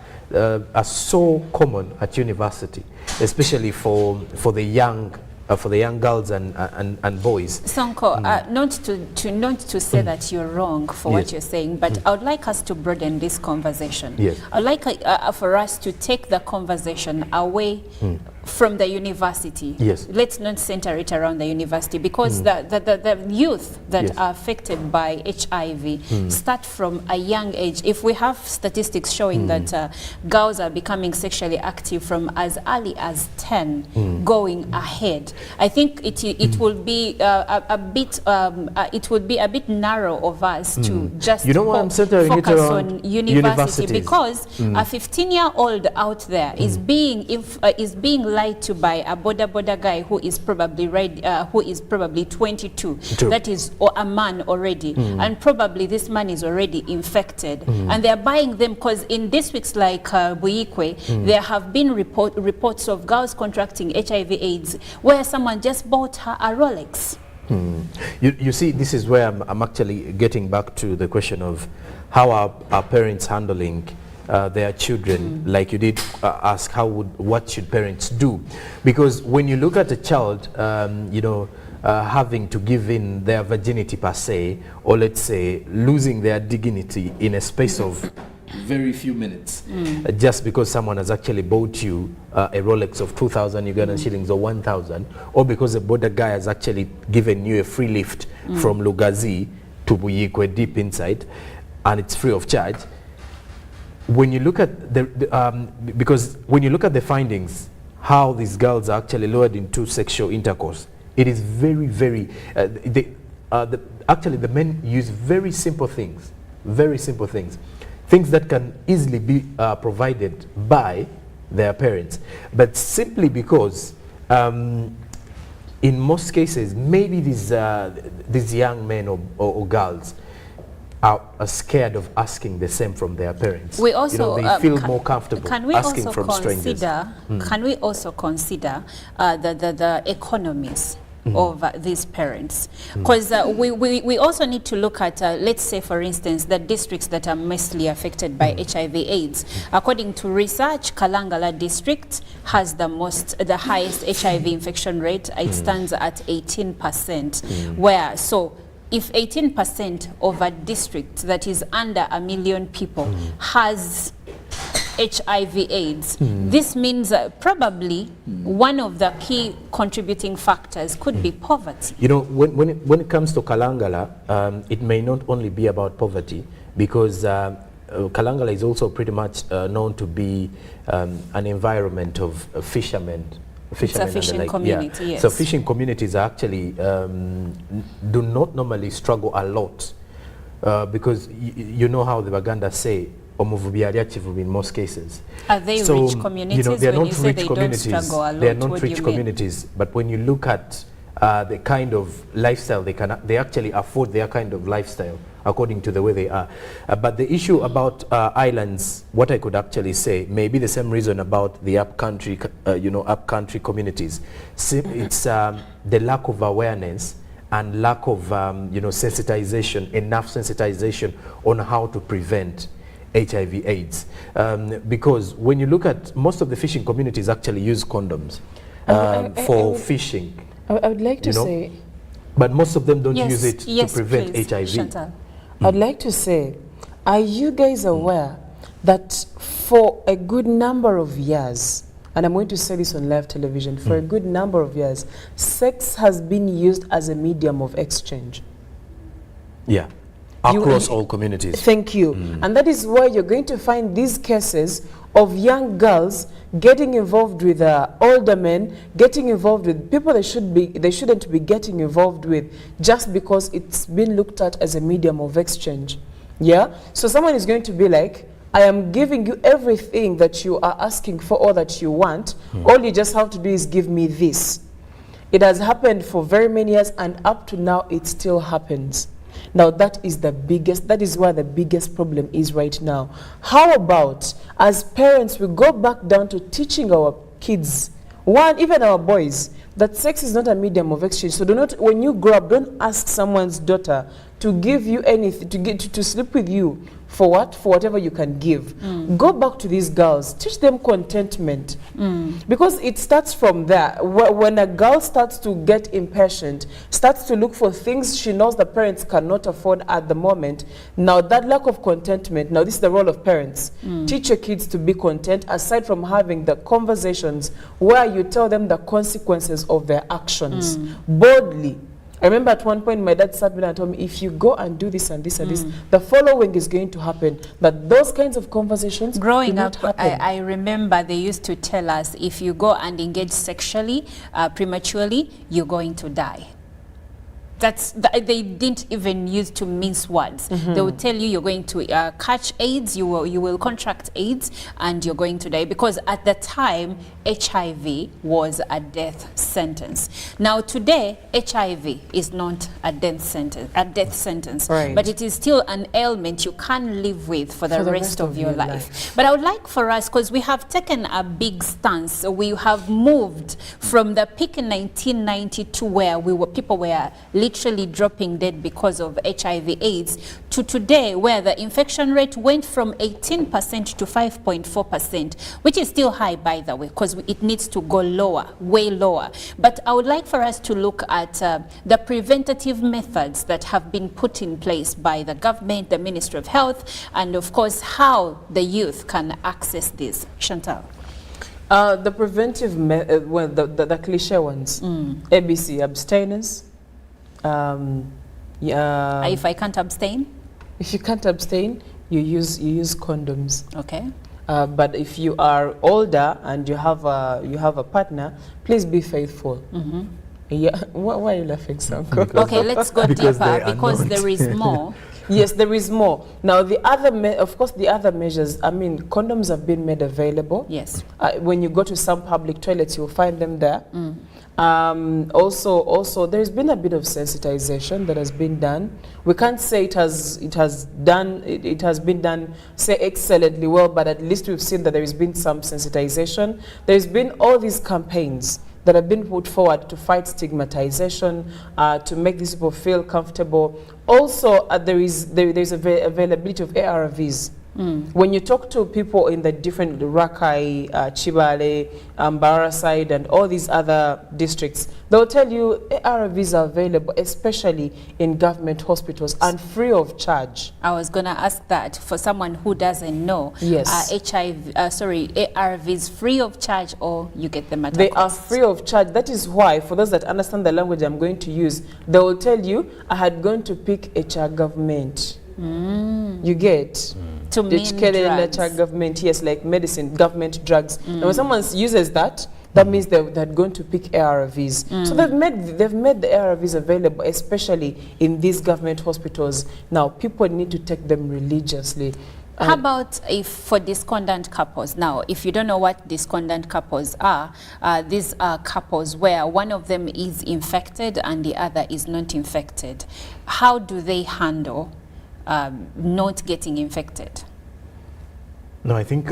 so common at university, especially for the young girls and boys. Sonko, not to say that you're wrong for what you're saying, but I would like us to broaden this conversation. I'd like for us to take the conversation away from the university. Let's not center it around the university, because the youth that are affected by HIV start from a young age. If we have statistics showing that girls are becoming sexually active from as early as 10 going ahead, I think it will be a bit narrow of us to just focus on university, because a 15-year-old out there is being lied to by a border guy who is probably who is probably 22. True. That is a man already, and probably this man is already infected, and they are buying them because in districts like Buikwe, there have been reports of girls contracting HIV/AIDS where someone just bought her a Rolex. You see, this is where I'm actually getting back to the question of how are parents handling their children. Like you did ask, what should parents do? Because when you look at a child, having to give in their virginity per se, or let's say losing their dignity in a space of very few minutes, just because someone has actually bought you a Rolex of 2,000 Ugandan shillings or 1,000, or because a border guy has actually given you a free lift from Lugazi to Buyikwe deep inside, and it's free of charge. When you look at because when you look at the findings, how these girls are actually lured into sexual intercourse, it is very, very, actually the men use very simple things, things that can easily be provided by their parents, but simply because in most cases maybe these young men or girls are scared of asking the same from their parents. We also they feel more comfortable asking from strangers. Can we also consider the economies of these parents? Because we also need to look at, let's say for instance, the districts that are mostly affected by HIV/AIDS. According to research, Kalangala district has the highest HIV infection rate. It stands at 18%. Where so if 18% of a district that is under 1 million people has HIV/AIDS, this means probably one of the key contributing factors could be poverty. You know, when it comes to Kalangala, it may not only be about poverty, because Kalangala is also pretty much known to be an environment of fishermen. It's a fishing community, yes. So fishing communities actually do not normally struggle a lot, because you know how the Baganda say, in most cases. Are they rich communities? They're when not you say rich they communities. Don't struggle a lot, they're not rich communities. But when you look at the kind of lifestyle they actually afford their kind of lifestyle according to the way they are. But the issue about islands, what I could actually say, may be the same reason about the upcountry, upcountry communities. It's the lack of awareness and lack of, sensitization, enough sensitization on how to prevent HIV/AIDS. Because when you look at most of the fishing communities actually use condoms for fishing. I would like to say, but most of them don't use it to prevent HIV. Chantal. I'd like to say, are you guys aware that for a good number of years, and I'm going to say this on live television, for a good number of years, sex has been used as a medium of exchange? Yeah. Across all communities. Thank you. And that is why you're going to find these cases of young girls getting involved with older men, getting involved with people they shouldn't be getting involved with, just because it's been looked at as a medium of exchange. Yeah? So someone is going to be like, I am giving you everything that you are asking for or that you want. All you just have to do is give me this. It has happened for very many years, and up to now it still happens. Now that is where the biggest problem is right now. How about, as parents, we go back down to teaching our kids, even our boys, that sex is not a medium of exchange. So when you grow up, don't ask someone's daughter to give you anything, to sleep with you. For what? For whatever you can give. Go back to these girls. Teach them contentment. Because it starts from there. When a girl starts to get impatient, starts to look for things she knows the parents cannot afford at the moment, now that lack of contentment, now this is the role of parents. Teach your kids to be content, aside from having the conversations where you tell them the consequences of their actions. Boldly. I remember at one point my dad sat me and told me, if you go and do this and this and this, the following is going to happen. But those kinds of conversations growing up, I remember they used to tell us, if you go and engage sexually prematurely, you're going to die. They didn't even use to mince words. They would tell you you're going to catch AIDS, you will contract AIDS, and you're going to die, because at the time HIV was a death sentence. Now today HIV is not a death sentence, Right. but it is still an ailment you can live with for the rest of your life. But I would like for us, because we have taken a big stance, we have moved from the peak in 1992 where people were literally dropping dead because of HIV/AIDS, to today where the infection rate went from 18% to 5.4%, which is still high, by the way, because it needs to go lower, way lower. But I would like for us to look at the preventative methods that have been put in place by the government, the Ministry of Health, and of course how the youth can access this. Chantal. The preventive, well, the cliche ones, ABC, abstinence. If I can't abstain? If you can't abstain, you use condoms. Okay. But if you are older and you have a partner, please be faithful. Yeah. Why are you laughing, Sanko? Okay, let's go deeper, because there is more. Yes, there is more. Now, the other measures, I mean, condoms have been made available. Yes. When you go to some public toilets, you'll find them there. Also, there's been a bit of sensitization that has been done. We can't say it has been done, say, excellently well, but at least we've seen that there has been some sensitization. There's been all these campaigns that have been put forward to fight stigmatization, to make these people feel comfortable. Also, there's availability of ARVs. When you talk to people in the different Rakai, Chibale, Mbara side, and all these other districts, they'll tell you ARVs are available, especially in government hospitals, and free of charge. I was going to ask that for someone who doesn't know. Yes. ARVs free of charge, or you get them at They a are cost? free of charge. That is why, for those that understand the language I'm going to use, they will tell you, I had gone to pick HR government. You get To mean drugs. HR government, yes, like medicine, government drugs. And when someone uses that, that means they're going to pick ARVs. So they've made the ARVs available, especially in these government hospitals. Now, people need to take them religiously. How about if for discordant couples? Now, if you don't know what discordant couples are, these are couples where one of them is infected and the other is not infected. How do they handle not getting infected? No, I think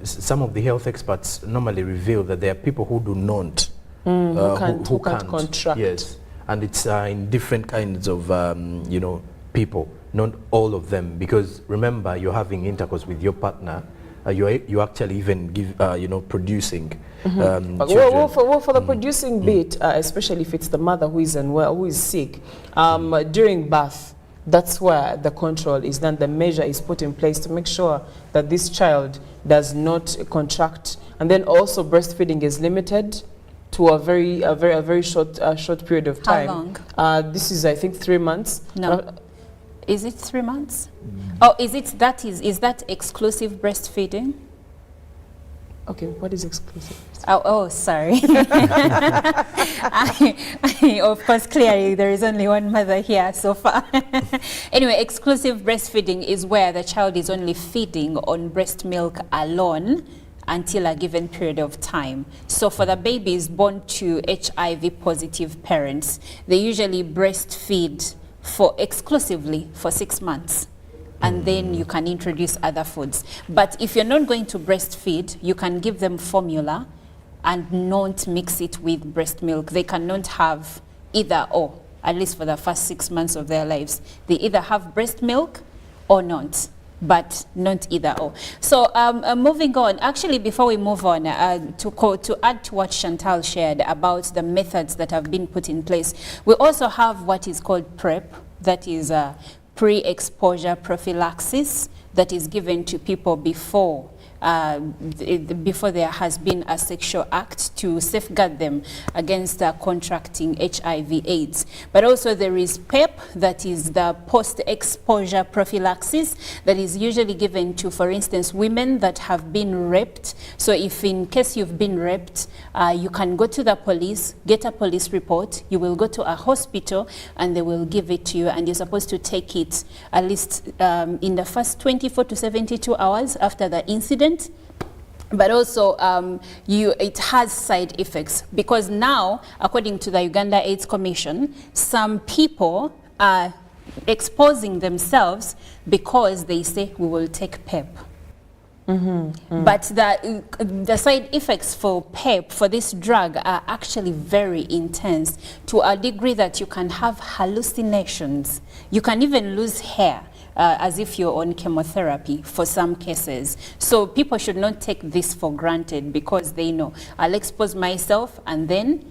some of the health experts normally reveal that there are people who do not, who can't contract. Yes, and it's in different kinds of, people, not all of them, because remember, you're having intercourse with your partner, you actually even give, producing children. For the producing bit, especially if it's the mother who is unwell, who is sick, during birth, that's where the control is done. The measure is put in place to make sure that this child does not contract. And then also breastfeeding is limited to a very short period of time. How long? This is, I think, 3 months. No. Is it 3 months? Oh, is that exclusive breastfeeding? Okay, what is exclusive? Oh, sorry. Of course, clearly there is only one mother here so far. Anyway, exclusive breastfeeding is where the child is only feeding on breast milk alone until a given period of time. So for the babies born to HIV positive parents, they usually breastfeed exclusively for 6 months. And then you can introduce other foods. But if you're not going to breastfeed, you can give them formula and not mix it with breast milk. They cannot have either or, at least for the first 6 months of their lives. They either have breast milk or not, but not either or. So moving on, actually before we move on, to add to what Chantal shared about the methods that have been put in place, we also have what is called PrEP, that is pre-exposure prophylaxis, that is given to people before before there has been a sexual act to safeguard them against contracting HIV/AIDS. But also there is PEP, that is the post-exposure prophylaxis, that is usually given to, for instance, women that have been raped. So if in case you've been raped, you can go to the police, get a police report, you will go to a hospital and they will give it to you, and you're supposed to take it at least in the first 24 to 72 hours after the incident. But also it has side effects, because now, according to the Uganda AIDS Commission, some people are exposing themselves because they say we will take PEP. But the side effects for PEP, for this drug, are actually very intense, to a degree that you can have hallucinations. You can even lose hair, as if you're on chemotherapy for some cases. So people should not take this for granted, because they know, I'll expose myself and then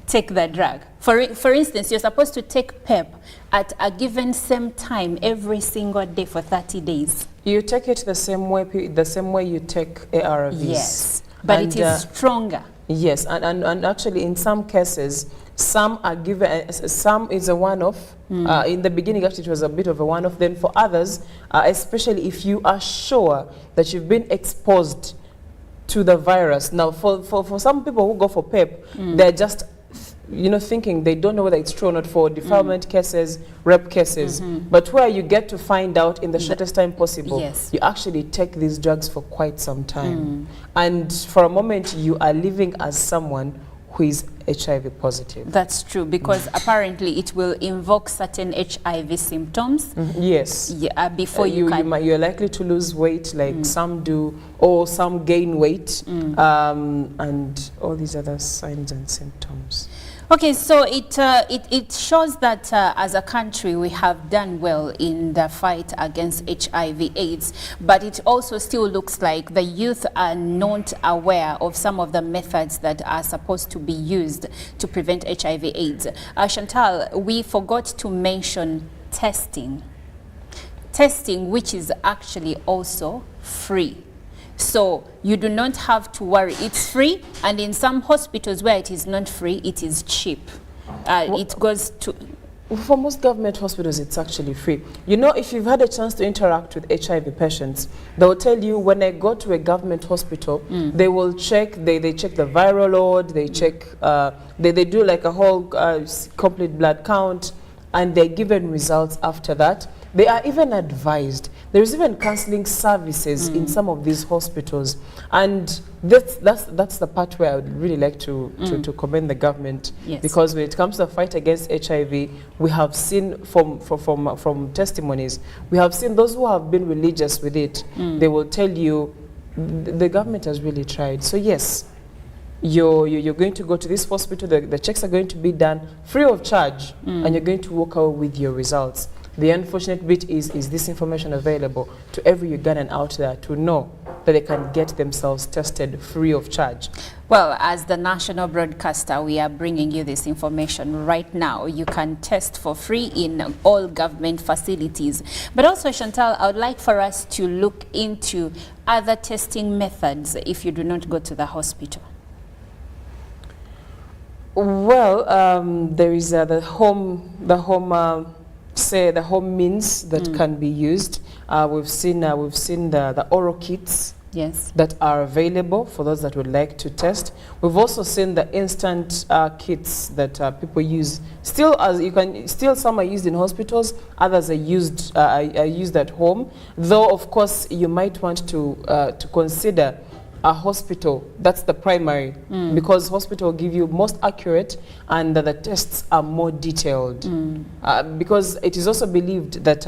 take the drug. For instance, you're supposed to take PEP at a given same time every single day for 30 days. You take it the same way you take ARVs. Yes, but it is stronger. Yes, and actually in some cases, some are given, some is a one-off. In the beginning, actually, it was a bit of a one-off. Then for others, especially if you are sure that you've been exposed to the virus. Now, for some people who go for PEP, they're just, thinking, they don't know whether it's true or not, for defilement cases, rape cases. But where you get to find out in the shortest time possible, you actually take these drugs for quite some time. And for a moment, you are living as someone who is HIV positive. That's true, because apparently it will invoke certain HIV symptoms. Yes. Yeah, before you're likely to lose weight, like some do, or some gain weight, and all these other signs and symptoms. Okay, so it shows that as a country we have done well in the fight against HIV/AIDS, but it also still looks like the youth are not aware of some of the methods that are supposed to be used to prevent HIV/AIDS. Chantal, we forgot to mention testing, which is actually also free. So you do not have to worry. It's free, and in some hospitals where it is not free, it is cheap. It goes to... For most government hospitals, it's actually free. If you've had a chance to interact with HIV patients, they will tell you, when I go to a government hospital, they will check, they check the viral load, they check, they do like a whole complete blood count, and they're given results after that. They are even advised. There is even counseling services in some of these hospitals, and that's the part where I would really like to commend the government, because when it comes to the fight against HIV, we have seen from testimonies, we have seen those who have been religious with it. They will tell you the government has really tried. So yes, you're going to go to this hospital. The checks are going to be done free of charge, and you're going to walk out with your results. The unfortunate bit is this information available to every Ugandan out there to know that they can get themselves tested free of charge? Well, as the national broadcaster, we are bringing you this information right now. You can test for free in all government facilities. But also, Chantal, I would like for us to look into other testing methods if you do not go to the hospital. Well, there is the home means that can be used. We've seen the oral kits that are available for those that would like to test. We've also seen the instant kits that people use. Still, some are used in hospitals, others are used at home. Though, of course, you might want to consider a hospital. That's the primary, because hospital will give you most accurate, and the tests are more detailed. Because it is also believed that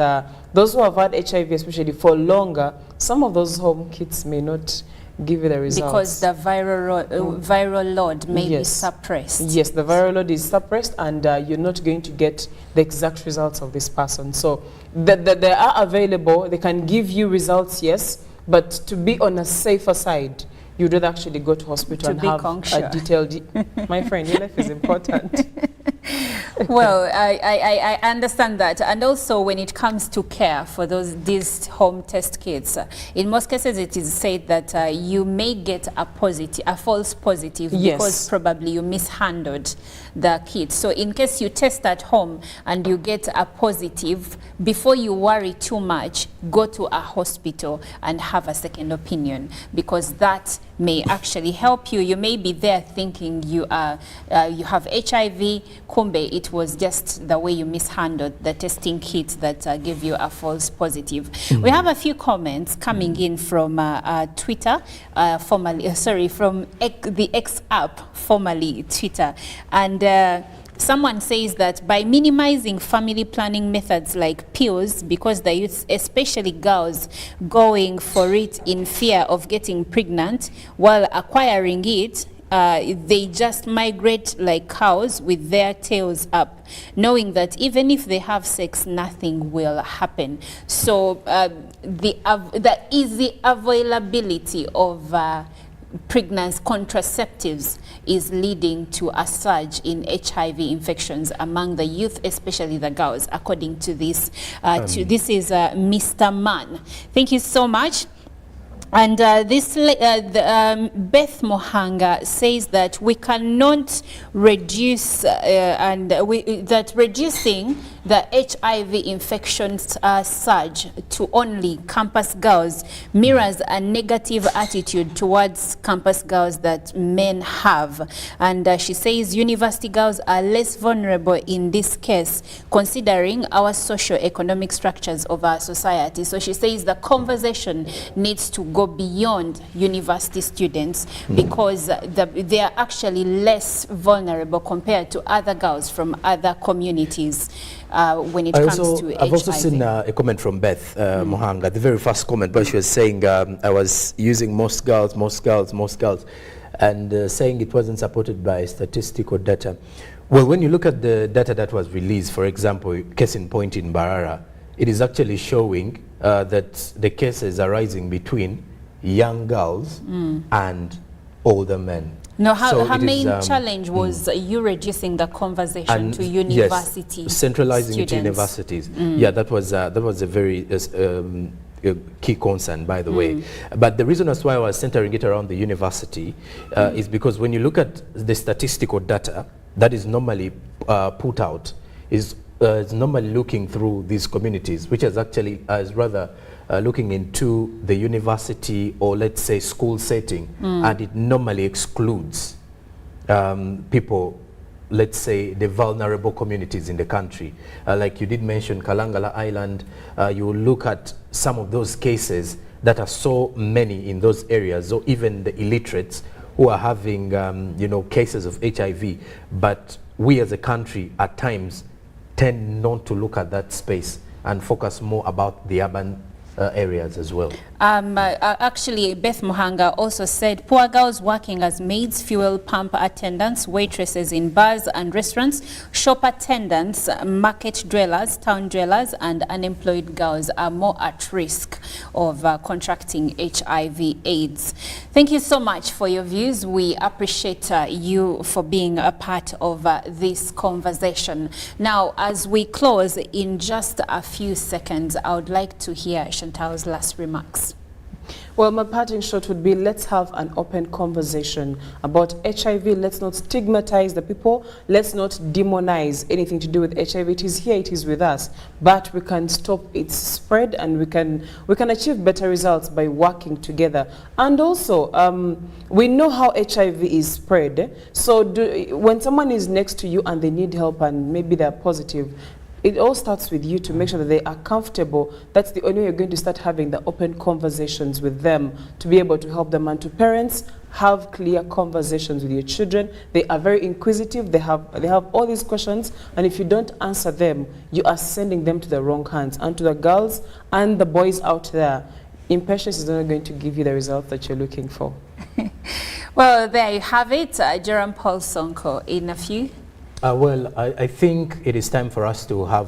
those who have had HIV, especially for longer, some of those home kits may not give you the results. Because the viral load may be suppressed. Yes, the viral load is suppressed, and you're not going to get the exact results of this person. So they are available. They can give you results, yes, but to be on a safer side, you'd rather actually go to hospital and have a detailed... My friend, your life is important. Well, I understand that. And also when it comes to care for these home test kits, in most cases it is said that you may get a false positive Yes. because probably you mishandled the kit. So in case you test at home and you get a positive, before you worry too much, go to a hospital and have a second opinion, because that may actually help you. You may be there thinking you have HIV, kumbe it was just the way you mishandled the testing kit that gave you a false positive. We have a few comments coming in from Twitter, from the X app, formerly Twitter, and someone says that by minimizing family planning methods like pills, because the youth, especially girls, going for it in fear of getting pregnant while acquiring it, they just migrate like cows with their tails up, knowing that even if they have sex, nothing will happen. So the easy availability of pregnancy contraceptives is leading to a surge in HIV infections among the youth, especially the girls, according to this. This is Mr. Mann. Thank you so much. And Beth Mohanga says that we cannot reduce that reducing the HIV infection surge to only campus girls mirrors a negative attitude towards campus girls that men have. And she says university girls are less vulnerable in this case, considering our socio-economic structures of our society. So she says the conversation needs to go beyond university students because they are actually less vulnerable compared to other girls from other communities when it comes to HIV. I've also seen a comment from Beth Mohanga, the very first comment, where she was saying I was using most girls, and saying it wasn't supported by statistical data. Well, when you look at the data that was released, for example, case in point in Barara, it is actually showing that the cases are rising between young girls and older men. No, So her it main is, challenge was you reducing the conversation to university yes, centralizing students. it to universities. Yeah, that was a very key concern, by the way. But the reason as why I was centering it around the university is because when you look at the statistical data that is normally put out, is normally looking through these communities, which is actually is rather looking into the university or let's say school setting, and it normally excludes people, let's say the vulnerable communities in the country. Like you did mention Kalangala Island, you will look at some of those cases that are so many in those areas, or even the illiterates who are having cases of HIV, but we as a country at times tend not to look at that space and focus more about the urban areas as well. Actually, Beth Mohanga also said poor girls working as maids, fuel pump attendants, waitresses in bars and restaurants, shop attendants, market dwellers, town dwellers, and unemployed girls are more at risk of contracting HIV/AIDS. Thank you so much for your views. We appreciate you for being a part of this conversation. Now, as we close in just a few seconds, I would like to hear Chantal's last remarks. Well, my parting shot would be, let's have an open conversation about HIV. Let's not stigmatize the people. Let's not demonize anything to do with HIV. It is here, it is with us. But we can stop its spread, and we can achieve better results by working together. And also, we know how HIV is spread. So when someone is next to you and they need help and maybe they're positive, it all starts with you to make sure that they are comfortable. That's the only way you're going to start having the open conversations with them to be able to help them. And to parents, have clear conversations with your children. They are very inquisitive. They have all these questions, and if you don't answer them, you are sending them to the wrong hands. And to the girls and the boys out there, impatience is not going to give you the result that you're looking for. Well, there you have it. Jerome Paul Sonko, in a few. Well, I think it is time for us to have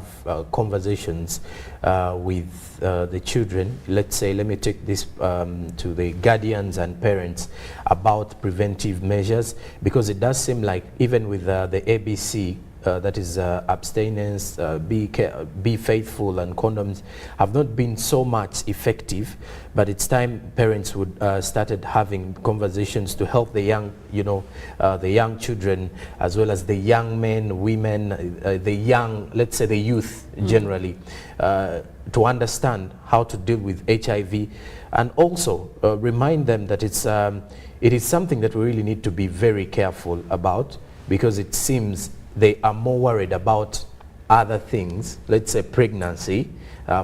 conversations with the children. Let's say, let me take this to the guardians and parents about preventive measures, because it does seem like even with the ABC that is abstinence, be faithful, and condoms have not been so much effective, but it's time parents would started having conversations to help the young, the young children, as well as the young men, women, the young, let's say the youth generally, to understand how to deal with HIV, and also remind them that it is something that we really need to be very careful about, because it seems they are more worried about other things, let's say pregnancy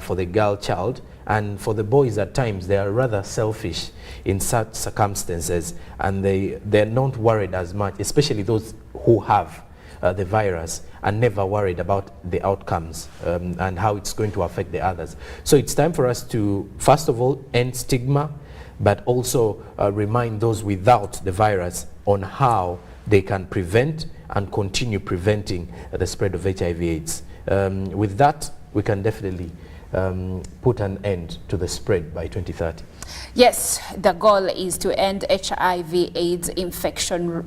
for the girl child, and for the boys at times they are rather selfish in such circumstances, and they're not worried as much, especially those who have the virus, and never worried about the outcomes and how it's going to affect the others. So it's time for us to, first of all, end stigma, but also remind those without the virus on how they can prevent and continue preventing the spread of HIV/AIDS. With that, we can definitely put an end to the spread by 2030. Yes, the goal is to end HIV/AIDS infection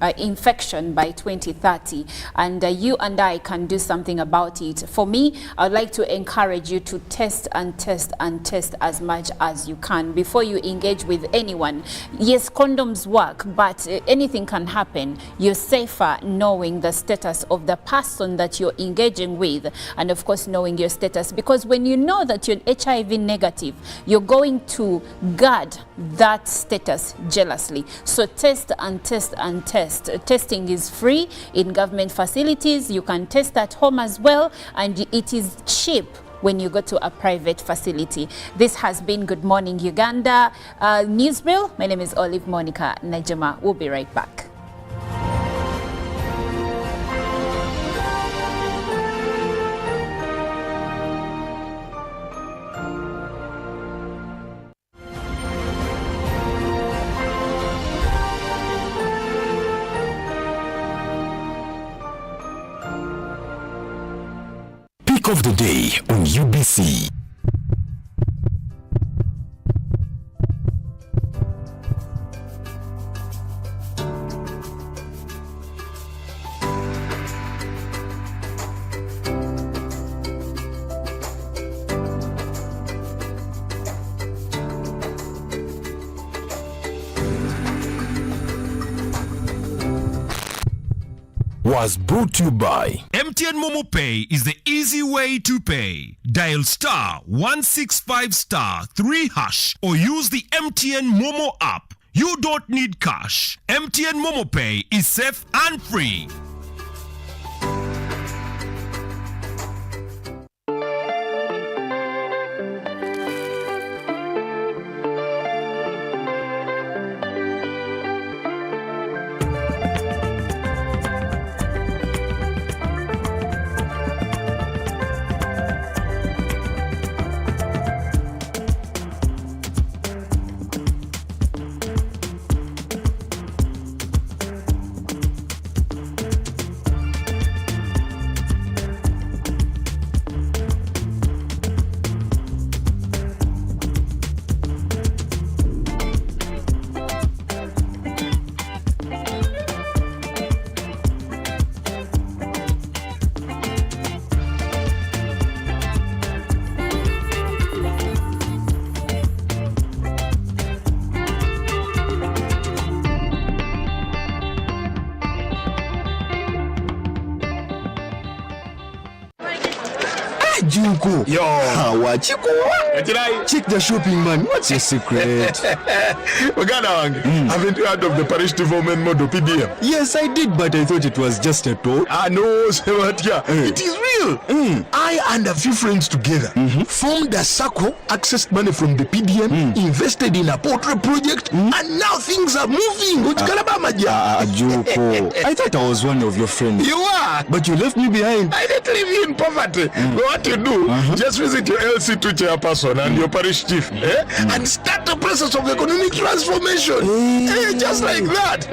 by 2030, and you and I can do something about it. For me, I would like to encourage you to test and test and test as much as you can before you engage with anyone. Yes, condoms work, but anything can happen. You're safer knowing the status of the person that you're engaging with, and of course knowing your status, because when you know that you're HIV negative, you're going to guard that status jealously. So test and test and test. Testing is free in government facilities. You can test at home as well, and it is cheap when you go to a private facility. This has been Good Morning Uganda Newsreel. My name is Olive Monica Najama. We'll be right back. Of the day on UBC. Was brought to you by MTN Momo Pay is the easy way to pay. Dial *165*3# or use the MTN Momo app. You don't need cash. MTN Momo Pay is safe and free. Junko. Yo. Wachiko. Check the shopping, man. What's your secret? Uganda, haven't you heard of the Parish Development Model PDM? Yes, I did, but I thought it was just a talk. No, Sebatia. It is real. I and a few friends together formed a circle, accessed money from the PDM, invested in a poultry project, and now things are moving. Junko. I thought I was one of your friends. You are. But you left me behind. I didn't leave you in poverty. What you do, just visit your LC2 chairperson and your parish chief and start the process of economic transformation. Just like that.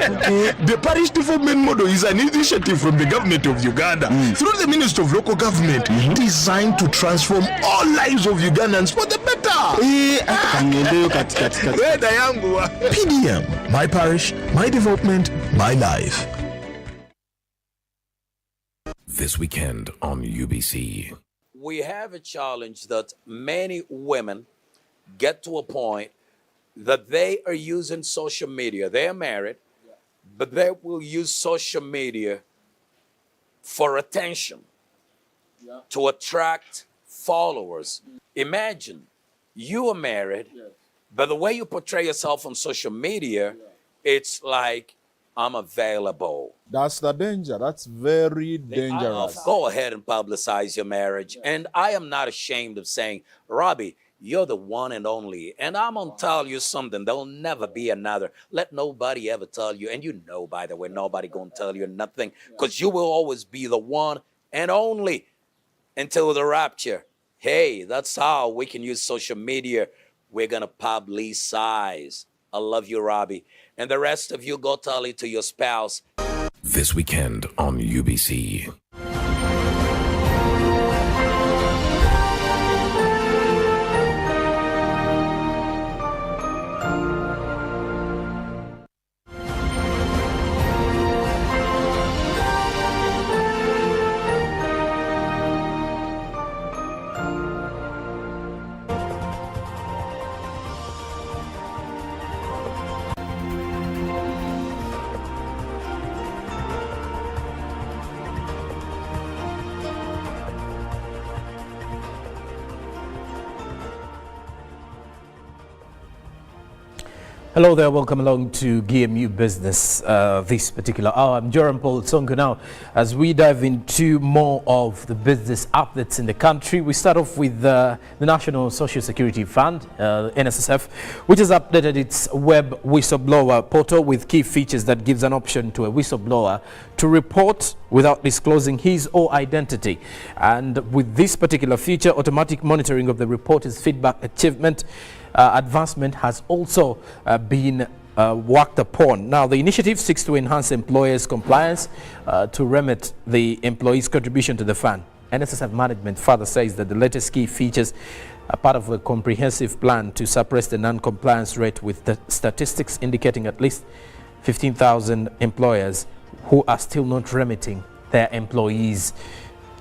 The Parish Development Model is an initiative from the government of Uganda through the Ministry of Local Government designed to transform all lives of Ugandans for the better. PDM, my parish, my development, my life. This weekend on UBC. We have a challenge that many women get to a point that they are using social media. They are married, but they will use social media for attention, to attract followers. Imagine you are married, but the way you portray yourself on social media, it's like, I'm available. That's the danger. That's very dangerous. Go ahead and publicize your marriage. And I am not ashamed of saying, Robbie, you're the one and only. And I'm going to tell you something. There'll never be another. Let nobody ever tell you. And you know, by the way, nobody going to tell you nothing, because you will always be the one and only until the rapture. Hey, that's how we can use social media. We're going to publicize. I love you, Robbie. And the rest of you, go tell it to your spouse. This weekend on UBC. Hello there, welcome along to GMU Business this particular hour. I'm Joram Paul Sonko now. As we dive into more of the business updates in the country, we start off with the National Social Security Fund, NSSF, which has updated its web whistleblower portal with key features that gives an option to a whistleblower to report without disclosing his or identity. And with this particular feature, automatic monitoring of the reporter's feedback achievement advancement has also been worked upon. Now, the initiative seeks to enhance employers' compliance to remit the employees' contribution to the fund. NSSF management further says that the latest key features are part of a comprehensive plan to suppress the non-compliance rate, with the statistics indicating at least 15,000 employers who are still not remitting their employees'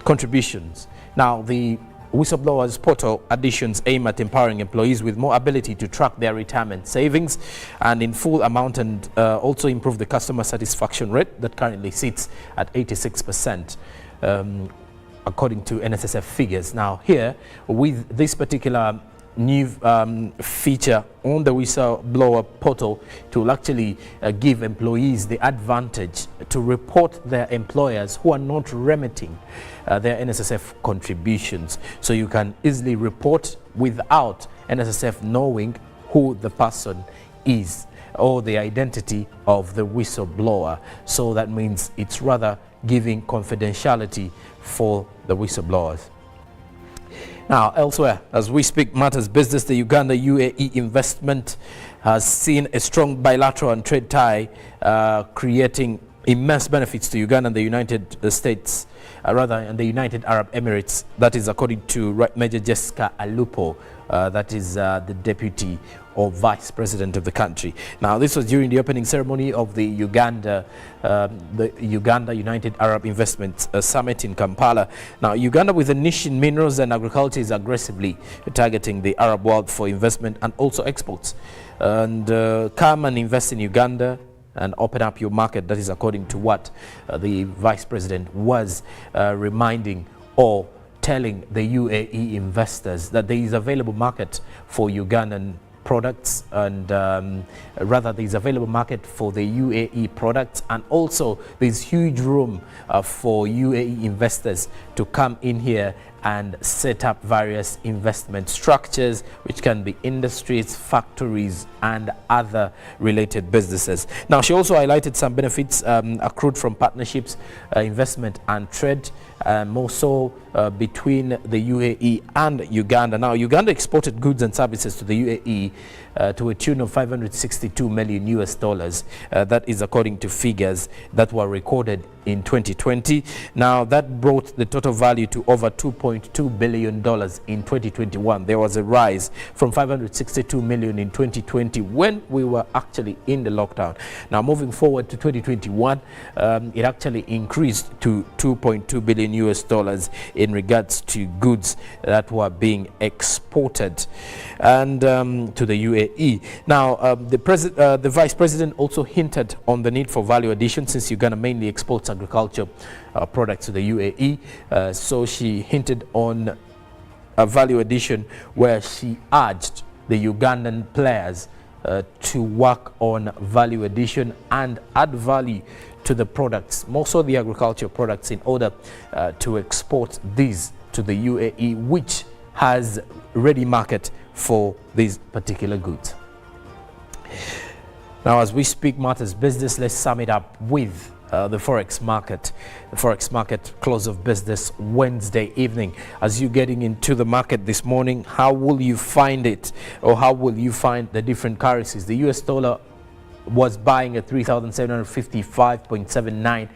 contributions. Now, the Whistleblowers portal additions aim at empowering employees with more ability to track their retirement savings and in full amount, and also improve the customer satisfaction rate that currently sits at 86%, according to NSSF figures. Now here, with this particular new feature on the whistleblower portal, to actually give employees the advantage to report their employers who are not remitting their NSSF contributions. So you can easily report without NSSF knowing who the person is or the identity of the whistleblower. So that means it's rather giving confidentiality for the whistleblowers. Now, elsewhere, as we speak matters business, the Uganda-UAE investment has seen a strong bilateral and trade tie, creating immense benefits to Uganda and the United States, and the United Arab Emirates. That is according to Major Jessica Alupo, that is the deputy or vice president of the country. Now, this was during the opening ceremony of the Uganda United Arab Investment Summit in Kampala. Now, Uganda, with a niche in minerals and agriculture, is aggressively targeting the Arab world for investment and also exports. And come and invest in Uganda and open up your market. That is according to what the vice president was reminding or telling the UAE investors, that there is available market for Ugandan products, and rather there is available market for the UAE products, and also there's huge room for UAE investors to come in here and set up various investment structures, which can be industries, factories, and other related businesses. Now, she also highlighted some benefits accrued from partnerships, investment and trade, more so between the UAE and Uganda. Now, Uganda exported goods and services to the UAE to a tune of $562 million US. That is according to figures that were recorded in 2020. Now that brought the total value to over $2.2 billion in 2021. There was a rise from 562 million in 2020 when we were actually in the lockdown. Now moving forward to 2021, it actually increased to 2.2 billion US dollars in regards to goods that were being exported and to the UAE. Now the Vice President also hinted on the need for value addition, since Uganda mainly exports agriculture products to the UAE. So she hinted on a value addition where she urged the Ugandan players to work on value addition and add value to the products, more so the agriculture products, in order to export these to the UAE, which has ready market for these particular goods. Now, as we speak matters business, let's sum it up with the Forex market. The Forex market close of business Wednesday evening. As you're getting into the market this morning, how will you find it, or how will you find the different currencies? The US dollar was buying at 3,755.79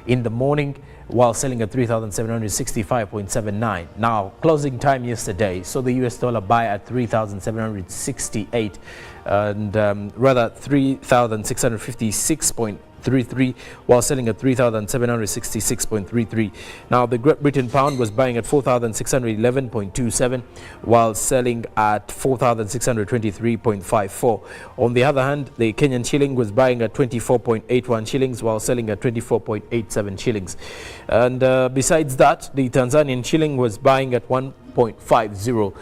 in the morning, while selling at 3,765.79. Now, closing time yesterday, so the US dollar buy at 3,768 and rather 3,656.33, while selling at 3,766.33. Now, the Great Britain pound was buying at 4,611.27, while selling at 4,623.54. On the other hand, the Kenyan shilling was buying at 24.81 shillings, while selling at 24.87 shillings. And besides that, the Tanzanian shilling was buying at 1.50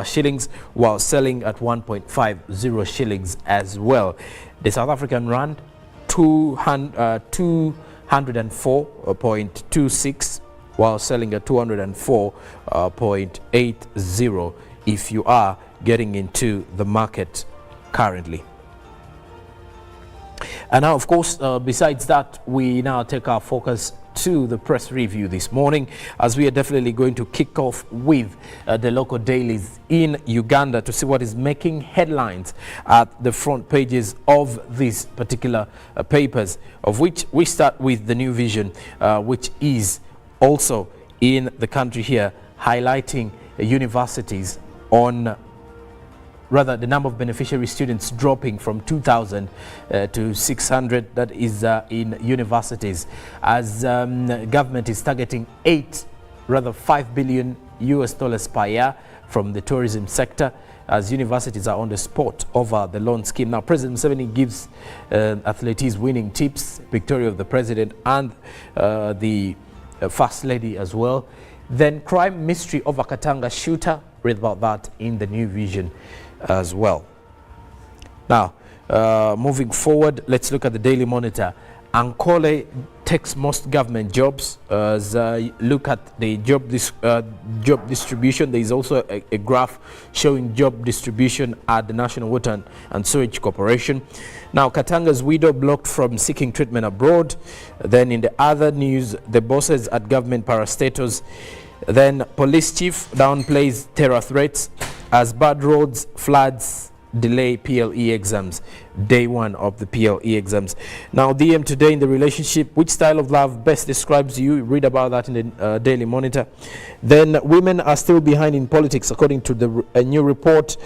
shillings, while selling at 1.50 shillings as well. The South African rand 204.26, while selling at 204.80 if you are getting into the market currently. And now, of course, besides that, we now take our focus to the press review this morning, as we are definitely going to kick off with the local dailies in Uganda to see what is making headlines at the front pages of these particular papers, of which we start with the New Vision, which is also in the country here, highlighting universities on rather the number of beneficiary students dropping from 2,000 to 600, that is in universities, as government is targeting 5 billion US dollars per year from the tourism sector, as universities are on the spot over the loan scheme. Now, President Museveni gives athletes winning tips, victory of the president and the First Lady as well. Then crime mystery over Katanga shooter, read about that in the New Vision as well. Now, moving forward, let's look at the Daily Monitor. Ankole takes most government jobs. As look at the job distribution, there is also a graph showing job distribution at the National Water and Sewage Corporation. Now, Katanga's widow blocked from seeking treatment abroad. Then in the other news, the bosses at government parastatals. Then police chief downplays terror threats as bad roads, floods delay PLE exams, day one of the PLE exams. Now, DM today in the relationship, which style of love best describes you? Read about that in the Daily Monitor. Then women are still behind in politics, according to a new report.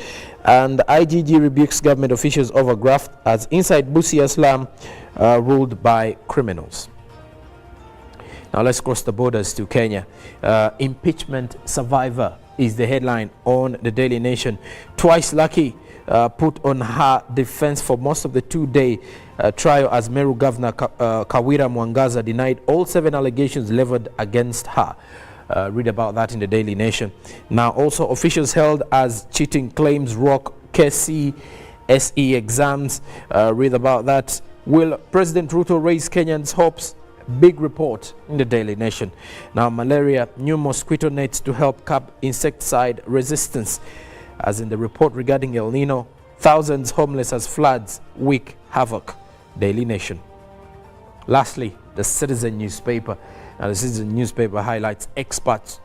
And IGG rebukes government officials over graft as inside Busia slum ruled by criminals. Now let's cross the borders to Kenya. Impeachment survivor is the headline on the Daily Nation. Twice lucky put on her defense for most of the two-day trial as Meru Governor Kawira Mwangaza denied all 7 allegations leveled against her. Read about that in the Daily Nation. Now, also officials held as cheating claims rock KCSE exams. Read about that. Will President Ruto raise Kenyans' hopes? Big report in the Daily Nation. Now, malaria, new mosquito nets to help curb insecticide resistance. As in the report regarding El Nino, thousands homeless as floods wreak havoc. Daily Nation. Lastly, the Citizen newspaper. Now, the Citizen newspaper highlights experts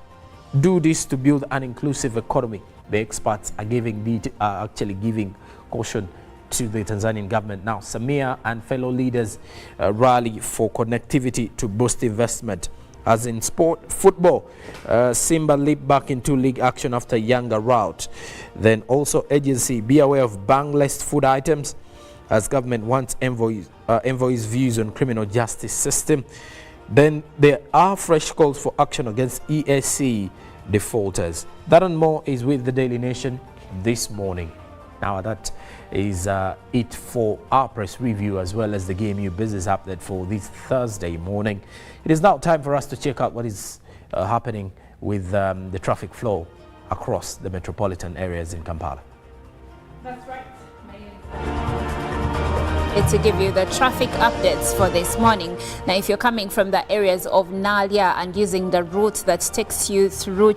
do this to build an inclusive economy. The experts are actually giving caution to the Tanzanian government. Now, Samia and fellow leaders rally for connectivity to boost investment. As in football, Simba leap back into league action after Yanga rout. Then also agency, be aware of bangless food items as government wants envoys views on criminal justice system. Then there are fresh calls for action against EAC defaulters. That and more is with the Daily Nation this morning. Now that is it for our press review as well as the GMU business update for this Thursday morning. It is now time for us to check out what is happening with the traffic flow across the metropolitan areas in Kampala. That's right. To give you the traffic updates for this morning. Now, if you're coming from the areas of Nalia and using the route that takes you through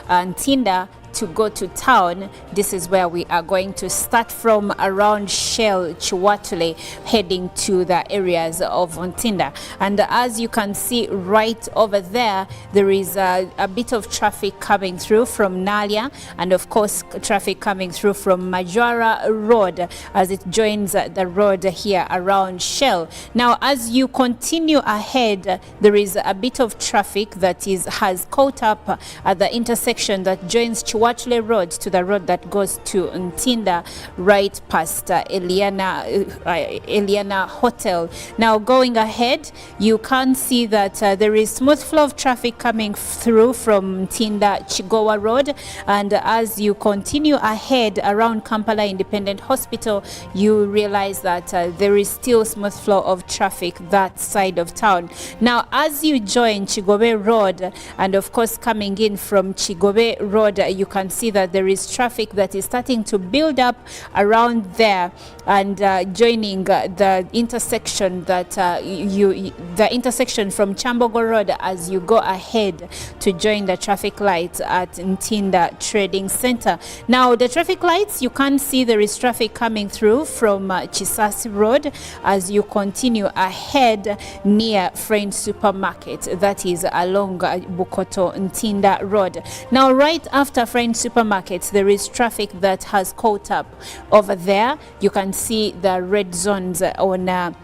Ntinda to go to town, this is where we are going to start from around Shell Chiwatule, heading to the areas of Ntinda. And as you can see right over there, there is a bit of traffic coming through from Nalia, and of course traffic coming through from Majora Road as it joins the road here around Shell. Now, as you continue ahead, there is a bit of traffic that has caught up at the intersection that joins Chiwatule Road to the road that goes to Ntinda, right past Eliana Hotel. Now, going ahead, you can see that there is smooth flow of traffic coming through from Ntinda Chigowa Road, and as you continue ahead around Kampala Independent Hospital, you realize that there is still smooth flow of traffic that side of town. Now, as you join Chigobe Road, and of course coming in from Chigobe Road, you can see that there is traffic that is starting to build up around there, and joining the intersection that the intersection from Chambogo Road as you go ahead to join the traffic lights at Ntinda Trading Center. Now, the traffic lights, you can see there is traffic coming through from Chisasi Road as you continue ahead near Friend Supermarket, that is along Bukoto Ntinda Road. Now, right after Friend Supermarkets, there is traffic that has caught up over there. You can see the red zones on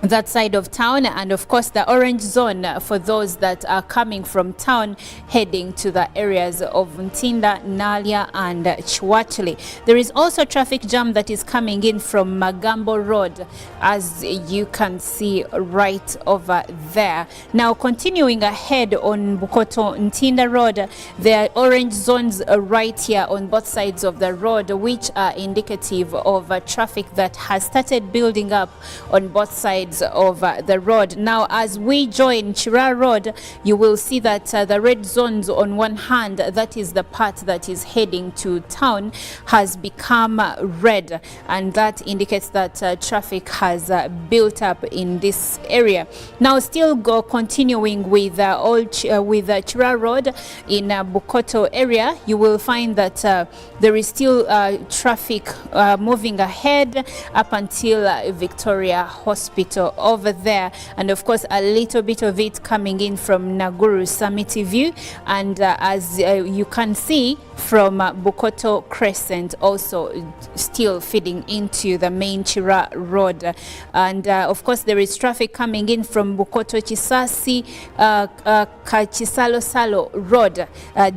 that side of town, and of course the orange zone for those that are coming from town heading to the areas of Ntinda, Nalia and Chiwatule. There is also traffic jam that is coming in from Magambo Road, as you can see right over there. Now, continuing ahead on Bukoto Ntinda Road, there are orange zones right here on both sides of the road, which are indicative of traffic that has started building up on both sides of the road. Now, as we join Chira Road, you will see that the red zones on one hand, that is the part that is heading to town, has become red, and that indicates that traffic has built up in this area. Now, still continuing with Chira Road in Bukoto area, you will find that there is still traffic moving ahead up until Victoria Hospital over there, and of course a little bit of it coming in from Naguru Summit View, and as you can see from Bukoto Crescent, also still feeding into the main Chira Road. And of course there is traffic coming in from Bukoto Chisasi Kachisalo Salo Road,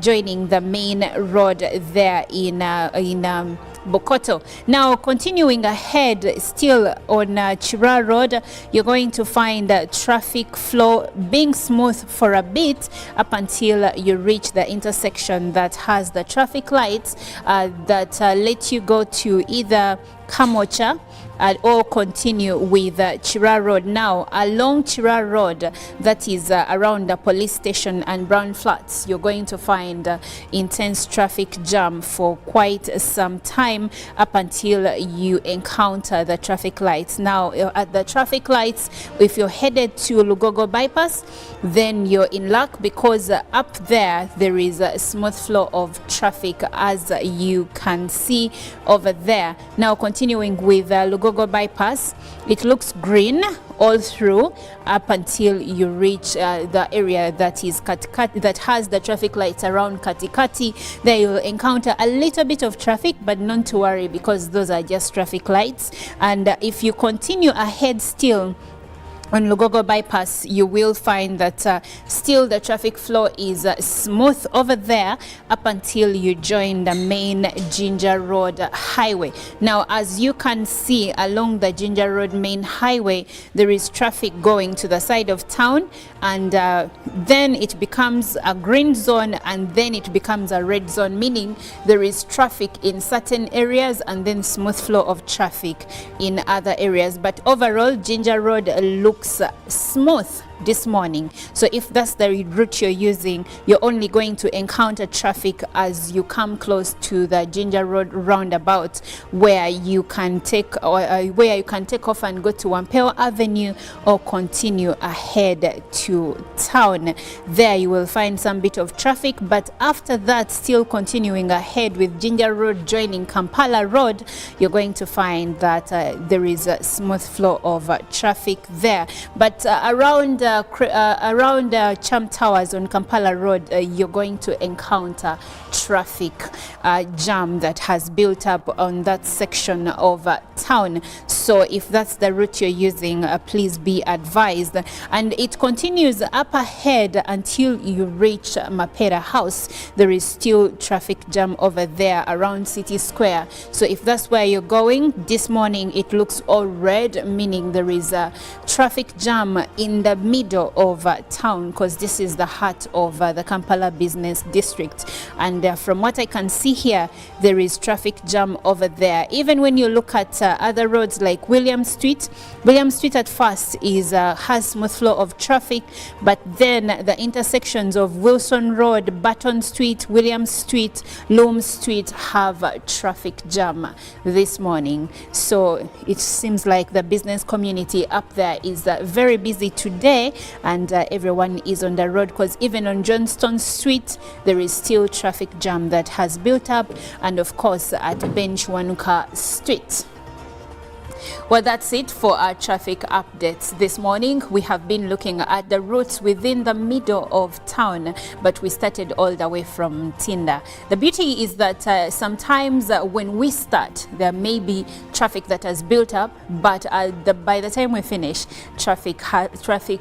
joining the main road there in Bukoto. Now, continuing ahead still on Chira Road, you're going to find traffic flow being smooth for a bit up until you reach the intersection that has the traffic lights that let you go to either Kamocha or continue with Chira Road. Now, along Chira Road, that is around the police station and Brown Flats, you're going to find intense traffic jam for quite some time up until you encounter the traffic lights. Now, at the traffic lights, if you're headed to Lugogo Bypass, then you're in luck, because up there is a smooth flow of traffic, as you can see over there. Now, continue continuing with Lugogo bypass, it looks green all through up until you reach the area that is Katikati, that has the traffic lights around Katikati. There you'll encounter a little bit of traffic, but not to worry because those are just traffic lights. And if you continue ahead still on Lugogo bypass, you will find that still the traffic flow is smooth over there up until you join the main Ginger Road highway. Now, as you can see along the Ginger Road main highway, there is traffic going to the side of town, and then it becomes a green zone, and then it becomes a red zone, meaning there is traffic in certain areas and then smooth flow of traffic in other areas. But overall, Ginger Road looks smooth this morning. So if that's the route you're using, you're only going to encounter traffic as you come close to the Ginger Road roundabout, where you can take off and go to Wampeo Avenue or continue ahead to town. There you will find some bit of traffic, but after that, still continuing ahead with Ginger Road joining Kampala Road, you're going to find that there is a smooth flow of traffic there. But around Cham Towers on Kampala Road, you're going to encounter traffic jam that has built up on that section of town. So if that's the route you're using, please be advised. And it continues up ahead until you reach Mapera House. There is still traffic jam over there around City Square. So if that's where you're going, this morning it looks all red, meaning there is a traffic jam in the middle of town, because this is the heart of the Kampala business district. And from what I can see here, there is traffic jam over there. Even when you look at other roads like William Street at first has smooth flow of traffic, but then the intersections of Wilson Road, Button Street, William Street, Loom Street have traffic jam this morning. So it seems like the business community up there is very busy today, and everyone is on the road, because even on Johnston Street there is still traffic jam that has built up, and of course at Benchwanuka Street. Well, that's it for our traffic updates this morning. We have been looking at the routes within the middle of town, but we started all the way from Tinda. The beauty is that sometimes when we start, there may be traffic that has built up, but by the time we finish, traffic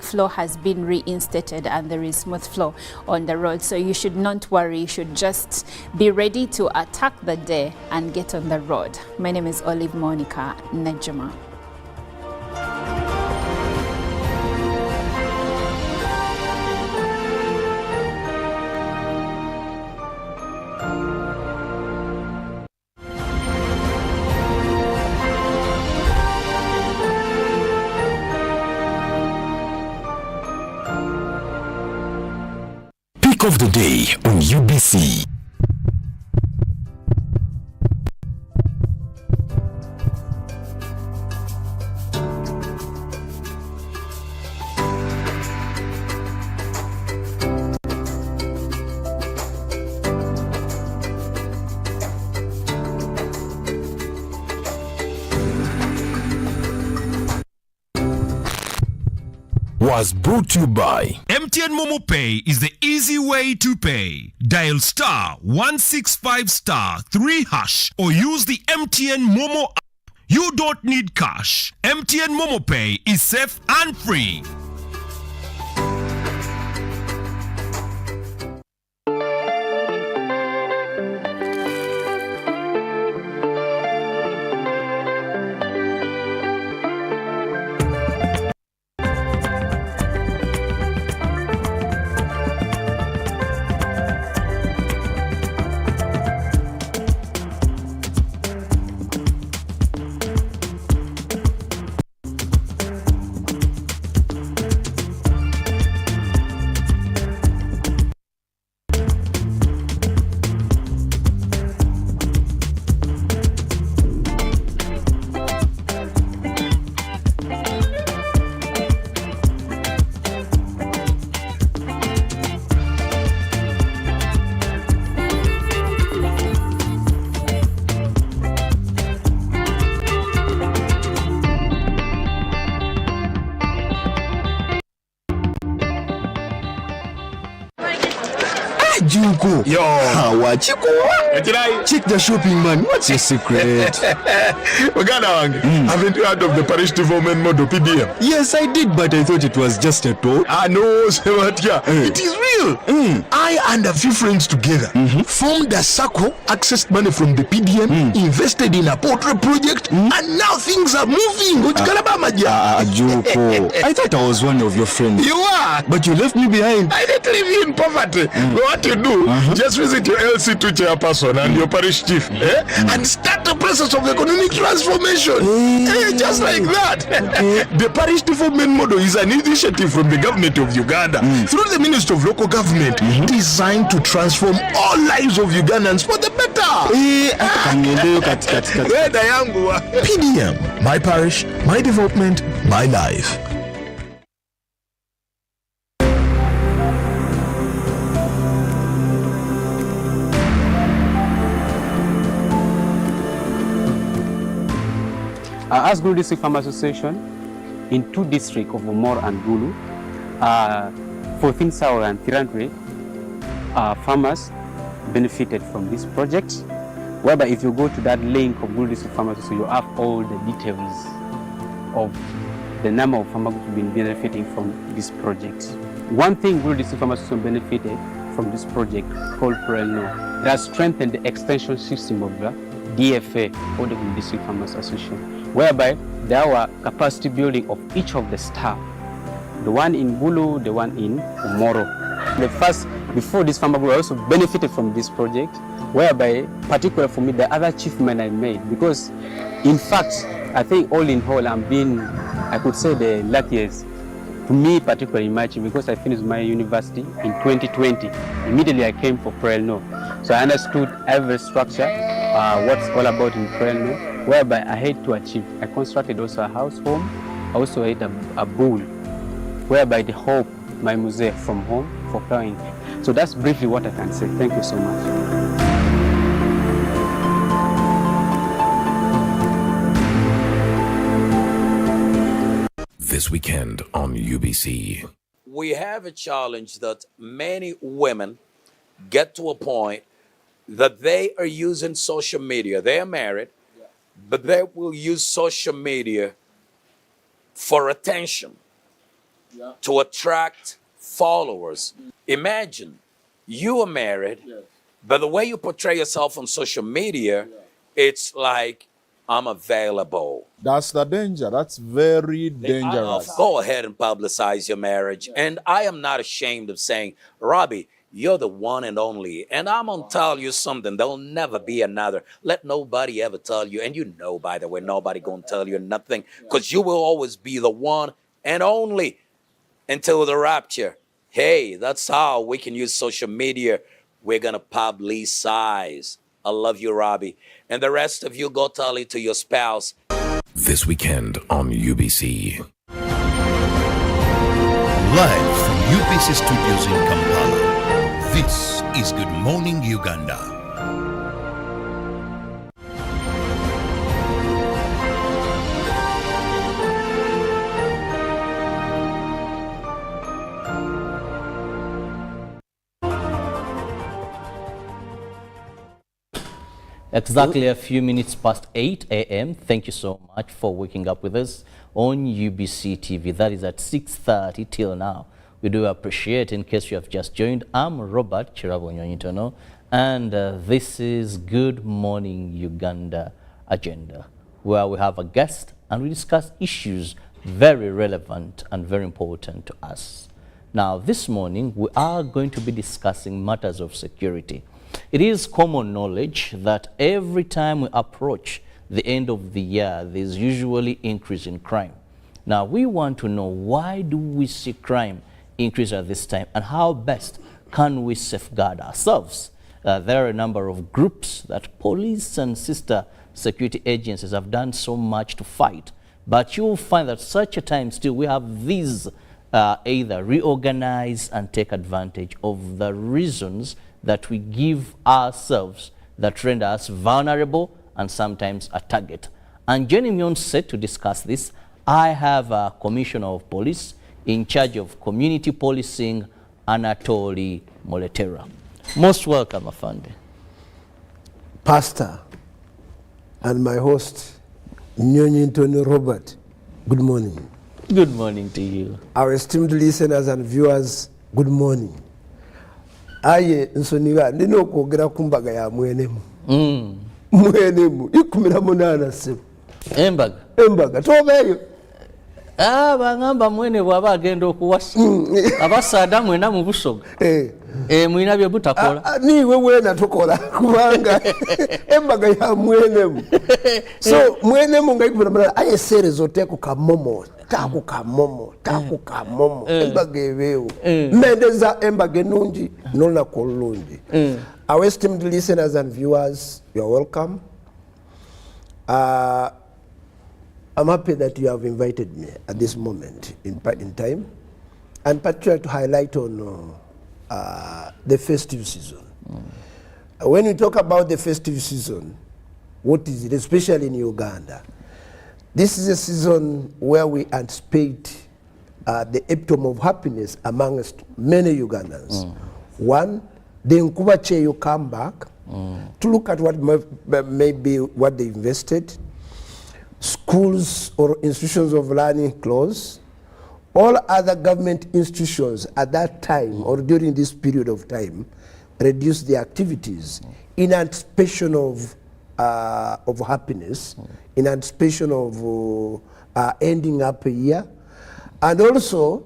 flow has been reinstated and there is smooth flow on the road. So you should not worry. You should just be ready to attack the day and get on the road. My name is Olive Monica Nejuma. Pick of the day on UBC. Was brought to you by MTN Momo Pay is the easy way to pay. Dial *165*3# or use the MTN Momo app. You don't need cash. MTN Momo Pay is safe and free. Yo. Wachiko. Check the shopping, man. What's your secret? Uganda wange, haven't you heard of the parish development model PDM? Yes, I did, but I thought it was just a talk. No, Sebatia. It is real. I and a few friends together formed a circle, accessed money from the PDM, invested in a poultry project, and now things are moving. Ajuko. I thought I was one of your friends. You are. But you left me behind. I didn't leave you in poverty. What you do, just visit your LC2 chairperson and your parish chief and start the process of economic transformation. Just like that. The parish development model is an initiative from the government of Uganda through the Ministry of Local Government designed to transform all lives of Ugandans for the better. PDM, my parish, my development, my life. As Gulu District Farmers Association, in 2 districts of Omoro and Gulu, 14,000 and 300 farmers benefited from this project, whereby if you go to that link of Gulu District Farmers Association, you have all the details of the number of farmers who have been benefiting from this project. One thing Gulu District Farmers Association benefited from this project called PRELNO, it has strengthened the extension system of the DFA, or the Gulu District Farmers Association, whereby there were capacity building of each of the staff, the one in Gulu, the one in Omoro. Before this farmer group, I also benefited from this project, whereby, particularly for me, the other achievement I made, because in fact, I think all in all, I could say the luckiest, to me particularly in my achievement, because I finished my university in 2020. Immediately I came for PRELNO. So I understood every structure, what's all about in PRELNO, whereby I had to achieve. I constructed also a house home, I also had a bull, whereby they hope my museum from home for plowing. So that's briefly what I can say. Thank you so much. This weekend on UBC. We have a challenge that many women get to a point that they are using social media. They are married, but they will use social media for attention, to attract followers. Imagine you are married, but the way you portray yourself on social media, it's like, I'm available. That's the danger. That's very dangerous. Go ahead and publicize your marriage. And I am not ashamed of saying, Robbie, you're the one and only. And I'm going to tell you something. There'll never be another. Let nobody ever tell you. And you know, by the way, nobody going to tell you nothing, because you will always be the one and only until the rapture. Hey, that's how we can use social media. We're going to publicize. I love you, Robbie. And the rest of you, go tell it to your spouse. This weekend on UBC. Live from UBC Studios in Kampala, this is Good Morning Uganda. Exactly a few minutes past 8 a.m. Thank you so much for waking up with us on UBC TV. That is at 6:30 till now. We do appreciate, in case you have just joined, I'm Robert Chirabonyonyitono, and this is Good Morning Uganda Agenda, where we have a guest and we discuss issues very relevant and very important to us. Now, this morning, we are going to be discussing matters of security. It is common knowledge that every time we approach the end of the year, there's usually increase in crime. Now, we want to know, why do we see crime increase at this time, and how best can we safeguard ourselves? There are a number of groups that police and sister security agencies have done so much to fight, but you'll find that such a time still we have these either reorganize and take advantage of the reasons that we give ourselves that render us vulnerable and sometimes a target. And joining me on set to discuss this, I have a Commissioner of Police in charge of community policing, Anatoli Moletera. Most welcome, Afande. Pastor and my host, Nyonyi Tony Robert, good morning. Good morning to you. Our esteemed listeners and viewers, good morning. Aye nsoniga nino kwogera kumbaga ya mwenemu. Mwenemu ikumira munana se. Embaga tobeyo. Bangamba mwene bwaba agenda okuwasa. Abasaada mwena mu busoga. Mwina bye butakola. Niwe wena tokola kubanga embaga ya mwenemu. So mwenemu ngaikubira munana aye serezo teko kamomo. Taku kamomo embaga ebeewo mendeza embaga enungi nona kulungi. Our esteemed listeners and viewers, you are welcome. I'm happy that you have invited me at this moment in time, and particularly to highlight on the festive season. When we talk about the festive season, what is it, especially in Uganda? This is a season where we anticipate the epitome of happiness amongst many Ugandans. One, the Nkubache you come back to look at what may be what they invested. Schools or institutions of learning close. All other government institutions at that time or during this period of time reduce their activities in anticipation of happiness, in anticipation of ending up a year. And also,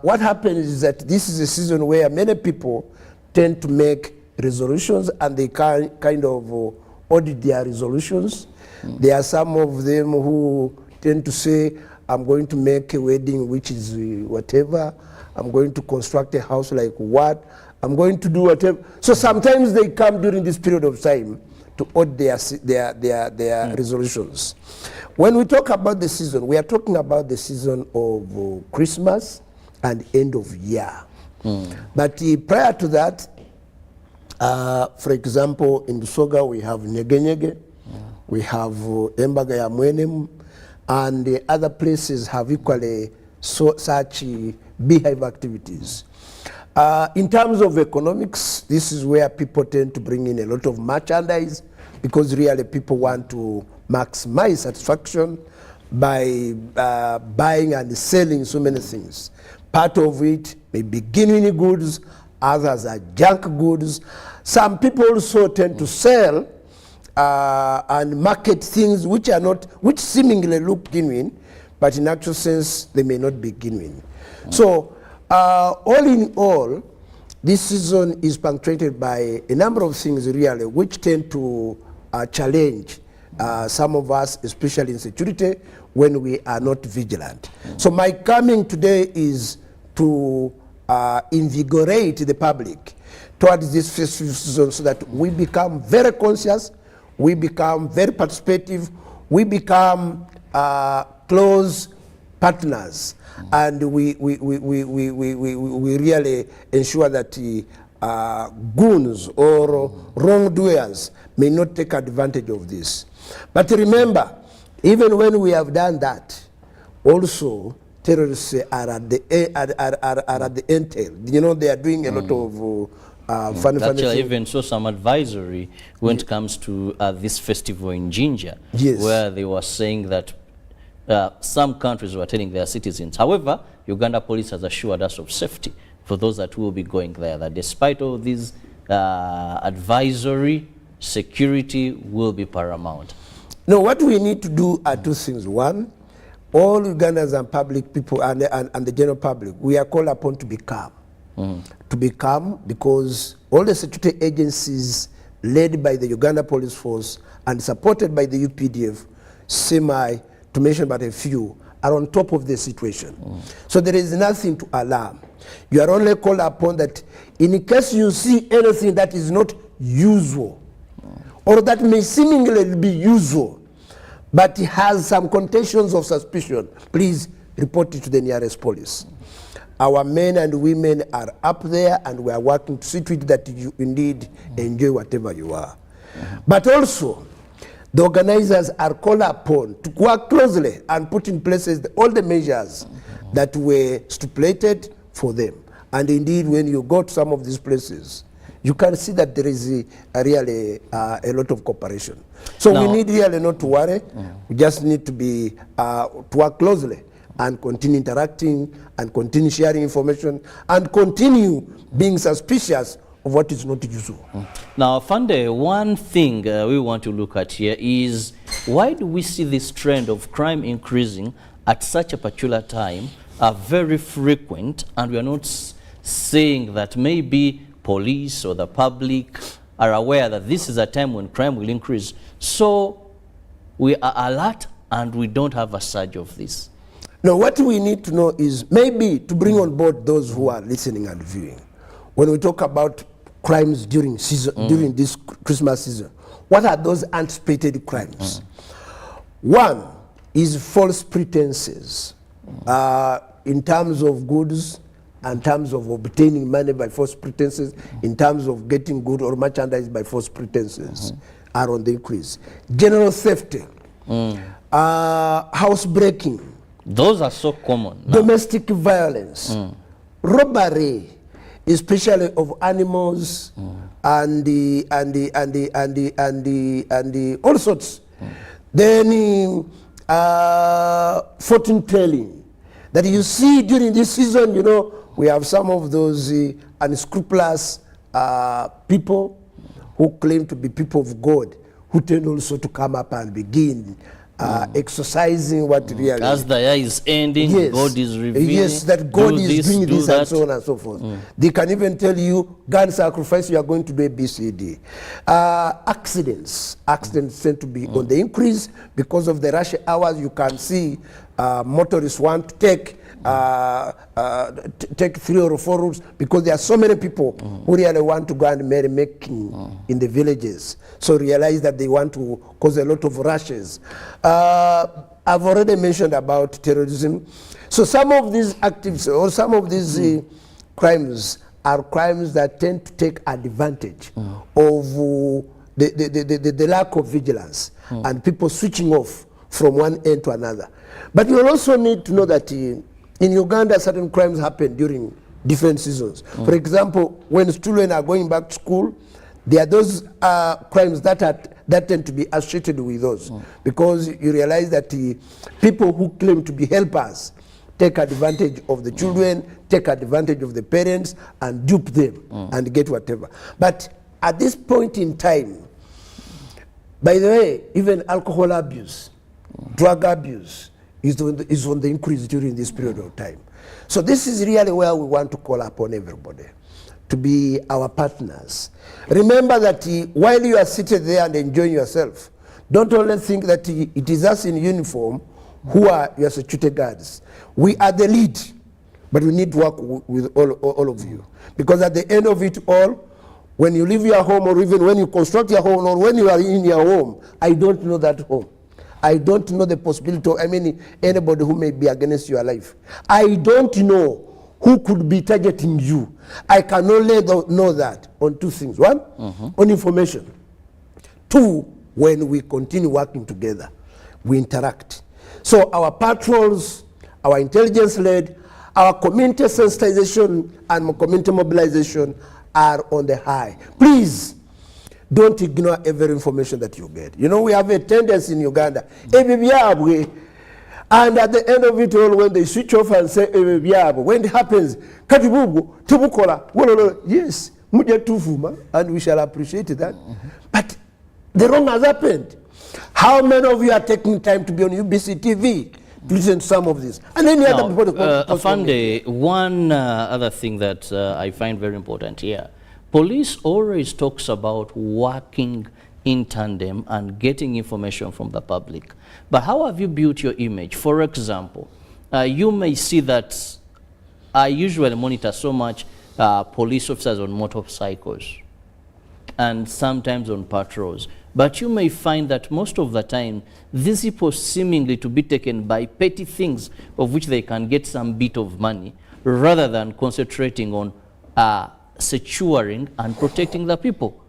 what happens is that this is a season where many people tend to make resolutions and they kind of audit their resolutions. There are some of them who tend to say, I'm going to make a wedding which is whatever, I'm going to construct a house like what, I'm going to do whatever. So sometimes they come during this period of time to audit their resolutions. When we talk about the season, we are talking about the season of Christmas and end of year. But prior to that, for example, in Busoga we have Nyegenyege, we have Embaga ya Mwenem, and the other places have equally such beehive activities. In terms of economics, this is where people tend to bring in a lot of merchandise because really people want to maximize satisfaction by buying and selling so many things. Part of it may be genuine goods, others are junk goods. Some people also tend to sell and market things which are not, which seemingly look genuine, but in actual sense they may not be genuine. So all in all, this season is punctuated by a number of things really which tend to challenge some of us, especially in security, when we are not vigilant. So my coming today is to invigorate the public towards this festive season so that we become very conscious, we become very participative, we become close partners, and we really ensure that goons or wrongdoers may not take advantage of this. But remember, even when we have done that, also terrorists are at the entail. You know, they are doing a lot of funny Actually, even saw some advisory when it comes to this festival in Jinja, where they were saying that some countries were telling their citizens. However, Uganda police has assured us of safety for those that will be going there, that despite all these advisory, security will be paramount. No, what we need to do are two things. One, all Ugandans and public people and the general public, we are called upon to be calm. To be calm because all the security agencies led by the Uganda Police Force and supported by the UPDF, to mention but a few, are on top of the situation. So there is nothing to alarm. You are only called upon that in case you see anything that is not usual, or that may seemingly be usual, but has some connotations of suspicion, please report it to the nearest police. Our men and women are up there and we are working to see to it that you indeed enjoy whatever you are. But also, the organizers are called upon to work closely and put in place all the measures that were stipulated for them. And indeed, when you go to some of these places, you can see that there is really a lot of cooperation. So we need really not to worry. We just need to be to work closely and continue interacting and continue sharing information and continue being suspicious of what is not usual. Now, Fande, one thing we want to look at here is why do we see this trend of crime increasing at such a particular time, are very frequent, and we are not saying that maybe police or the public are aware that this is a time when crime will increase. So we are alert and we don't have a surge of this. Now, what we need to know is maybe to bring on board those who are listening and viewing. When we talk about crimes during season, during this Christmas season, what are those anticipated crimes? One is false pretenses in terms of goods, in terms of obtaining money by false pretenses, in terms of getting good or merchandise by false pretenses are on the increase. General theft, housebreaking. Those are so common now. Domestic violence, robbery, especially of animals and all sorts. Then fortune telling that you see during this season. You know, we have some of those unscrupulous people who claim to be people of God, who tend also to come up and begin exercising what really... As the year is ending, yes, God is revealing. Yes, that God is doing this and so on and so forth. They can even tell you, God sacrifice, you are going to do A, B, C, D. Accidents tend to be on the increase because of the rush hours. You can see motorists want to take 3 or 4 routes because there are so many people who really want to go and merrymaking in the villages. So realize that they want to cause a lot of rushes. I've already mentioned about terrorism. So some of these activities or some of these crimes are crimes that tend to take advantage of the lack of vigilance and people switching off from one end to another. But you also need to know that in Uganda, certain crimes happen during different seasons. For example, when children are going back to school, there are those crimes that tend to be associated with those, because you realize that people who claim to be helpers take advantage of the children, take advantage of the parents, and dupe them and get whatever. But at this point in time, by the way, even alcohol abuse, drug abuse is on the increase during this period of time. So this is really where we want to call upon everybody to be our partners. Remember that while you are seated there and enjoying yourself, don't only think that it is us in uniform who are your security guards. We are the lead, but we need to work with all of you. Because at the end of it all, when you leave your home, or even when you construct your home, or when you are in your home, I don't know that home. I don't know the possibility of anybody who may be against your life. I don't know who could be targeting you. I can only know that on 2 things. 1, on information. 2, when we continue working together, we interact. So our patrols, our intelligence-led, our community sensitization and community mobilization are on the high. Please, don't ignore every information that you get. You know, we have a tendency in Uganda, and at the end of it all, when they switch off and say, when it happens, yes, and we shall appreciate that. But the wrong has happened. How many of you are taking time to be on UBC TV to listen to some of this? And any other people. Afande, one other thing that I find very important here. Police always talks about working in tandem and getting information from the public. But how have you built your image? For example, you may see that I usually monitor so much police officers on motorcycles and sometimes on patrols. But you may find that most of the time, these people seemingly to be taken by petty things of which they can get some bit of money, rather than concentrating on securing and protecting the people.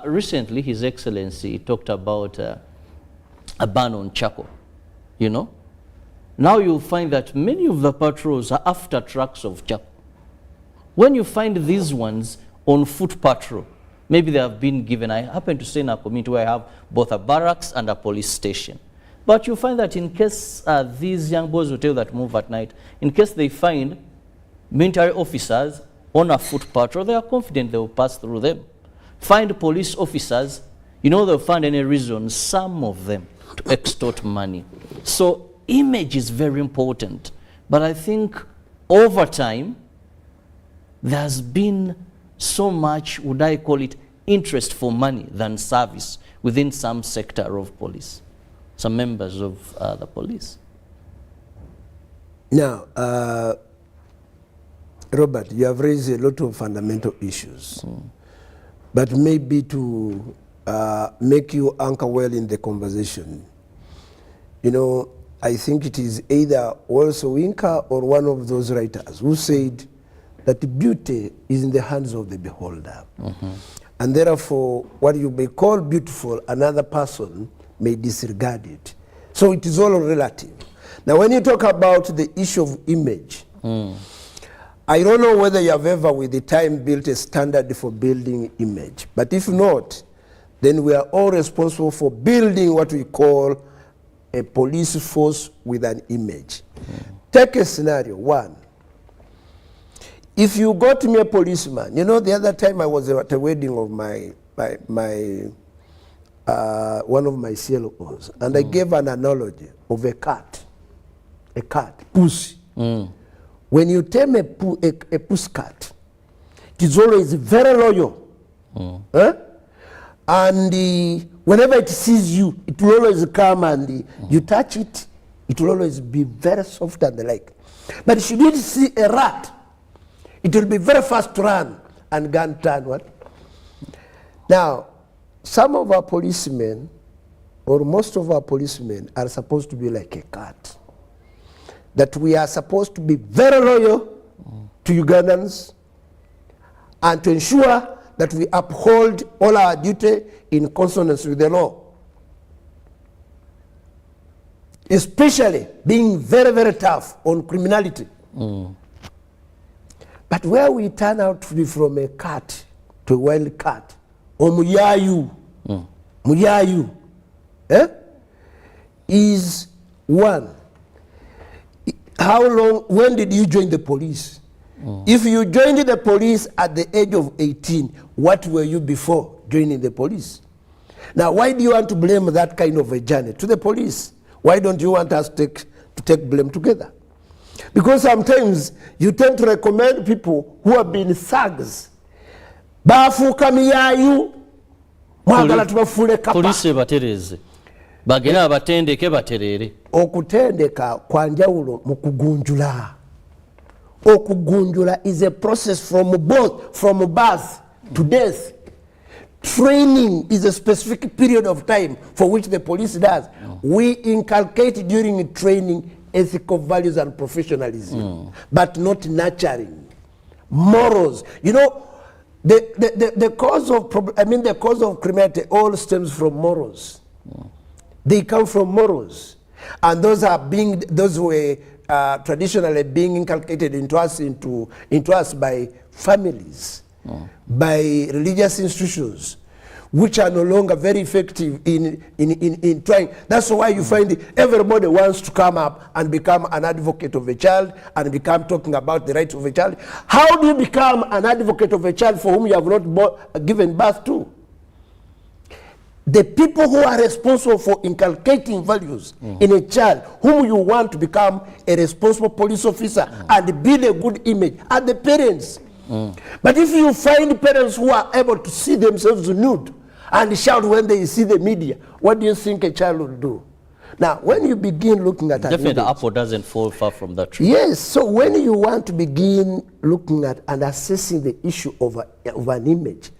Recently, His Excellency talked about a ban on charcoal, you know. Now you'll find that many of the patrols are after trucks of charcoal. When you find these ones on foot patrol. Maybe they have been given, I happen to stay in a community where I have both a barracks and a police station. But you find that in case these young boys will tell you that move at night, in case they find military officers on a foot patrol, they are confident they will pass through them. Find police officers, you know, they'll find any reason, some of them, to extort money. So image is very important. But I think over time, there's been so much, would I call it, interest for money than service within some sector of police, some members of the police. Now, Robert, you have raised a lot of fundamental issues, but maybe to make you anchor well in the conversation, you know, I think it is either also Winka or one of those writers who said that beauty is in the hands of the beholder. And therefore, what you may call beautiful, another person may disregard it. So it is all relative. Now, when you talk about the issue of image, I don't know whether you have ever with the time built a standard for building image. But if not, then we are all responsible for building what we call a police force with an image. Take a scenario, one. If you got me a policeman, you know, the other time I was at a wedding of one of my CLOs, and I gave an analogy of a cat, pussy. When you tame a pussy cat, it is always very loyal. And whenever it sees you, it will always come and you touch it, it will always be very soft and the like. But should you see a rat, it will be very fast to run and gun turn what? Now, some of our policemen, or most of our policemen, are supposed to be like a cat. That we are supposed to be very loyal to Ugandans and to ensure that we uphold all our duty in consonance with the law. Especially being very, very tough on criminality. But where we turn out to be from a cat to a wild cat, or muyayu, is one. How long, when did you join the police? If you joined the police at the age of 18, what were you before joining the police? Now, why do you want to blame that kind of a journey to the police? Why don't you want us to take blame together? Because sometimes you tend to recommend people who have been thugs. Bafuka miyayu, mwagala tubafule kapa. Police batereze. Bagera abatendeke baterere. Okutendeka kwa njawulo mu kugunjula. Okugunjula is a process from birth to death. Training is a specific period of time for which the police does. We inculcate during training ethical values and professionalism, but not nurturing morals. You know, the cause of the cause of criminality all stems from morals. They come from morals, and those were traditionally being inculcated into us by families, by religious institutions, which are no longer very effective in trying. That's why you find everybody wants to come up and become an advocate of a child and become talking about the rights of a child. How do you become an advocate of a child for whom you have not given birth to? The people who are responsible for inculcating values in a child whom you want to become a responsible police officer and build a good image are the parents. But if you find parents who are able to see themselves nude and shout when they see the media, what do you think a child will do? Now, when you begin looking at definitely the apple doesn't fall far from that tree. Yes, so when you want to begin looking at and assessing the issue of an image,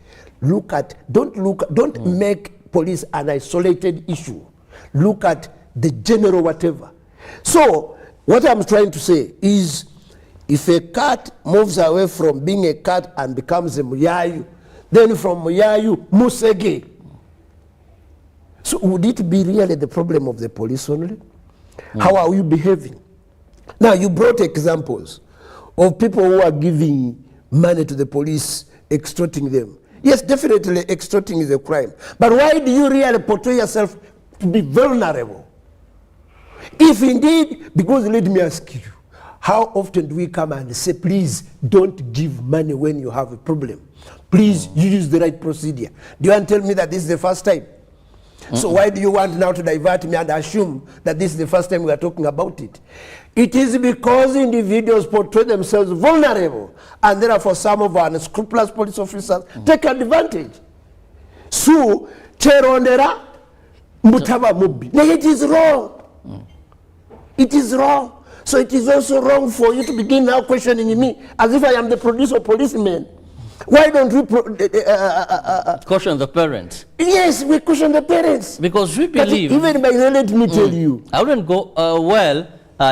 don't make police an isolated issue. Look at the general whatever. So what I'm trying to say is, if a cat moves away from being a cat and becomes a muyayu, then from muyayu, musege. So would it be really the problem of the police only? How are you behaving? Now, you brought examples of people who are giving money to the police extorting them. Yes, definitely extorting is a crime. But why do you really portray yourself to be vulnerable? If indeed, because let me ask you, how often do we come and say, please don't give money when you have a problem? Please use the right procedure. Do you want to tell me that this is the first time? So why do you want now to divert me and assume that this is the first time we are talking about it? It is because individuals portray themselves vulnerable, and therefore some of our unscrupulous police officers take advantage. So, cherondera mutaba mubi. It is wrong. It is wrong. So it is also wrong for you to begin now questioning me as if I am the producer policeman. Why don't we caution the parents? Yes, we caution the parents. Because we believe... Even by the, let me tell you. I wouldn't go,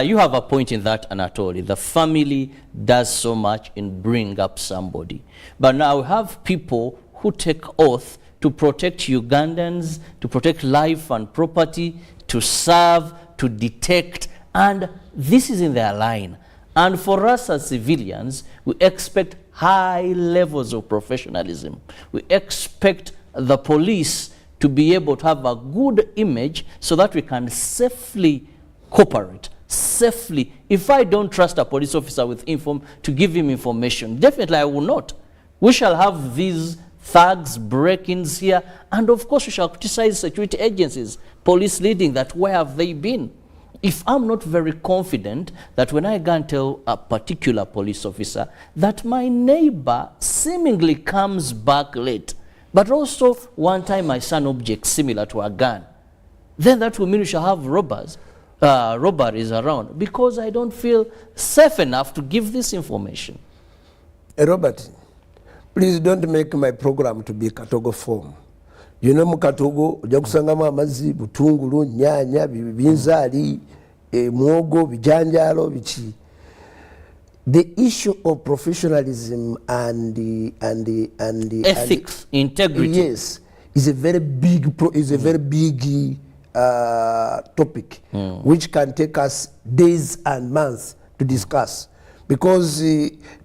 you have a point in that, Anatoly. The family does so much in bringing up somebody. But now we have people who take oath to protect Ugandans, to protect life and property, to serve, to detect, and this is in their line. And for us as civilians, we expect high levels of professionalism. We expect the police to be able to have a good image so that we can safely cooperate, safely. If I don't trust a police officer with to give him information, definitely I will not. We shall have these thugs, break-ins here, and of course we shall criticize security agencies, police leading that where have they been? If I'm not very confident that when I go and tell a particular police officer that my neighbor seemingly comes back late, but also one time my son objects similar to a gun, then that will mean we shall have robberies around, because I don't feel safe enough to give this information. Robert, please don't make my program to be Katogo form. You know, Mukatogo, Jakusangama Amazi, Butungulu, Nyanya, Binzali, Mwogo, Bijanjalo, Bichi. The issue of professionalism and the ethics, integrity. Yes, is a very big topic, which can take us days and months to discuss. Because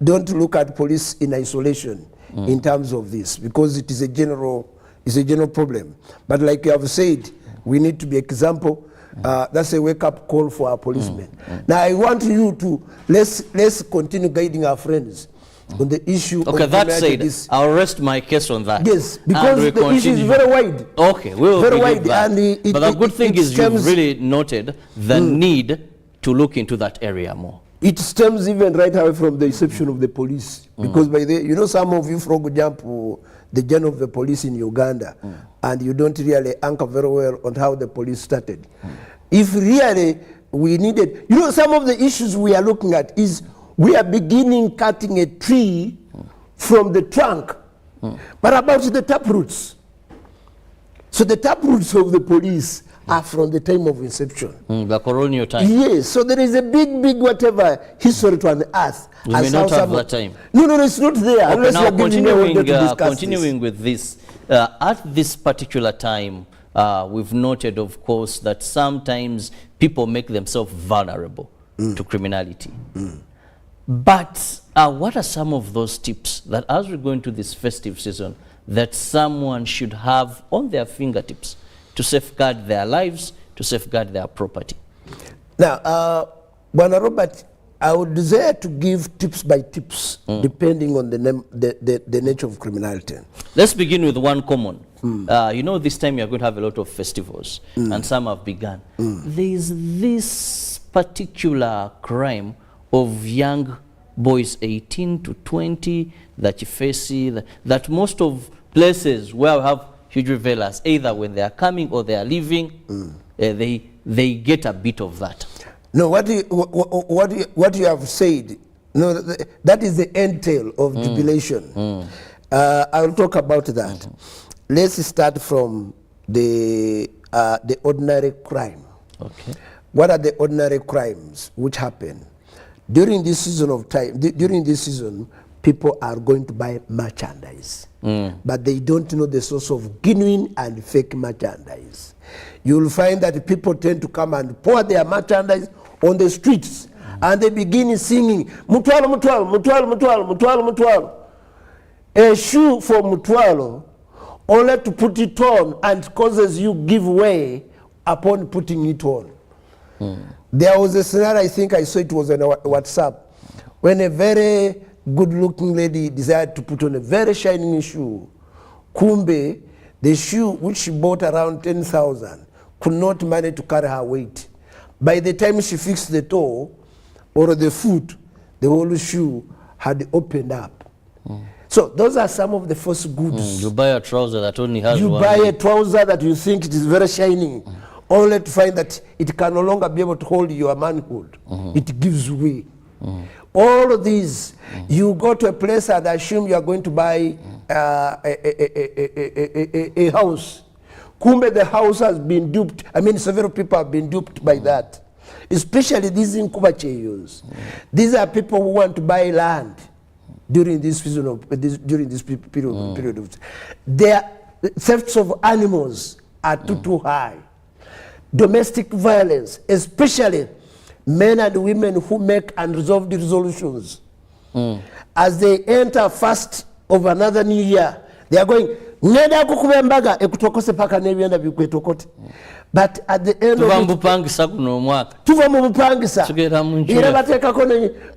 don't look at police in isolation in terms of this, because it is a general problem. But like you have said, we need to be example. That's a wake-up call for our policemen. Now I want you to let's continue guiding our friends on the issue. Okay, that said, I'll rest my case on that. Yes, because the issue is very wide. Okay, we'll very wide, and but the good thing is you've really noted the need to look into that area more. It stems even right away from the inception of the police, because by the, you know, some of you from jump the journey of the police in Uganda, and you don't really anchor very well on how the police started. If really we needed, you know, some of the issues we are looking at is we are beginning cutting a tree from the trunk, but about the taproots. So the taproots of the police are from the time of inception. The colonial time. Yes, so there is a big whatever history to unearth. We may not have that time. No, it's not there. Okay, now continuing with this, at this particular time, we've noted, of course, that sometimes people make themselves vulnerable to criminality. But what are some of those tips that as we go into this festive season that someone should have on their fingertips to safeguard their lives, to safeguard their property? Now, Bwana Robert, I would desire to give tips by tips, depending on the nature of criminality. Let's begin with one common. You know, this time you're going to have a lot of festivals, and some have begun. There's this particular crime of young boys 18 to 20 that you face, that most of places where we have huge revelers, either when they are coming or they are leaving, they get a bit of that. No, what you have said, no, that is the entail of jubilation. I will talk about that. Let's start from the ordinary crime. Okay. What are the ordinary crimes which happen during this season of time? During this season, people are going to buy merchandise, but they don't know the source of genuine and fake merchandise. You will find that people tend to come and pour their merchandise on the streets, and they begin singing, "Mutwalo, mutwalo, mutwalo, mutwalo, mutwalo, mutwalo." a shoe for mutwalo only to put it on and causes you give way upon putting it on. There was a scenario, I think I saw it was on WhatsApp, when a very good-looking lady desired to put on a very shining shoe. Kumbe, the shoe which she bought around 10,000 could not manage to carry her weight. By the time she fixed the toe or the foot, the whole shoe had opened up. So those are some of the first goods. You buy a trouser that only has You one buy a leg. trouser that you think it is very shining, only to find that it can no longer be able to hold your manhood. It gives way. All of these, you go to a place and assume you are going to buy a house. Kumbe, the house has been duped. I mean, several people have been duped by that. Especially these Nkubacheyos. These are people who want to buy land during this season of during this period of their thefts of animals are too high. Domestic violence, especially men and women who make unresolved resolutions. As they enter first of another new year, they are going, but at the end of it, tuva mu bupangisa era bateekako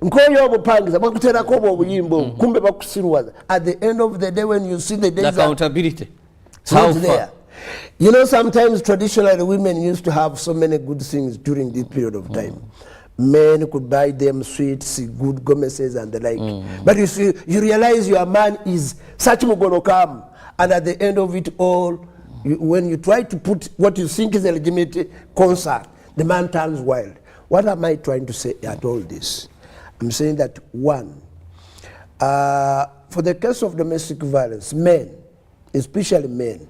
nkoyo obupangisa bakuteerako obuyimbo kumbe bakusirwaza. At the end of the day, when you see the days accountability, how there. You know, sometimes traditionally women used to have so many good things during this period of time. Men could buy them sweets, good gomeses and the like. But you see, you realize your man is such come, and at the end of it all, when you try to put what you think is a legitimate concern, the man turns wild. What am I trying to say at all this? I'm saying that one, for the case of domestic violence, men, especially men,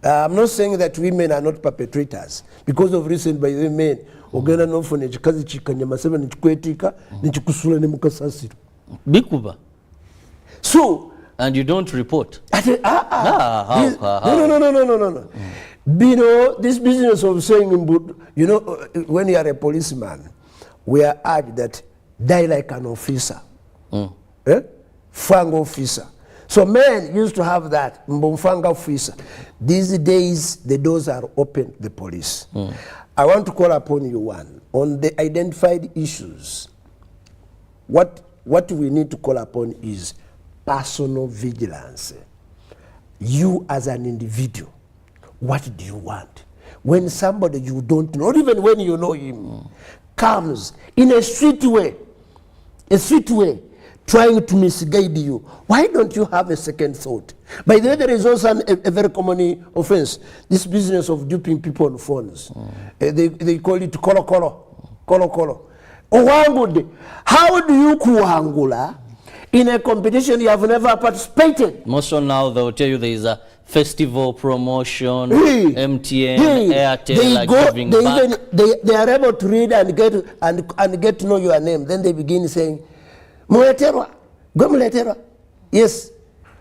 I'm not saying that women are not perpetrators. Because of recent by the men, ogenda nofuna ekikazi kikanyama sebe nekikwetika nekikusula ne mukasasiro bikuba. So, and you don't report. How? No. You know, this business of saying, you know, when you are a policeman, we are urged that die like an officer. Fang officer. So men used to have that, mbomfanga officer. These days, the doors are open to the police. I want to call upon you, one, on the identified issues. What we need to call upon is personal vigilance. You as an individual, what do you want? When somebody you don't know, or even when you know him, comes in a sweet way, trying to misguide you, why don't you have a second thought? By the way, there is also a very common offense, this business of duping people on phones. They call it kolo. How do you kuangula in a competition you have never participated? Most of now they'll tell you there is a festival promotion, MTN, Airtel are giving back. They are able to read and get to know your name. Then they begin saying, Muleterwa, go muleterwa. Yes.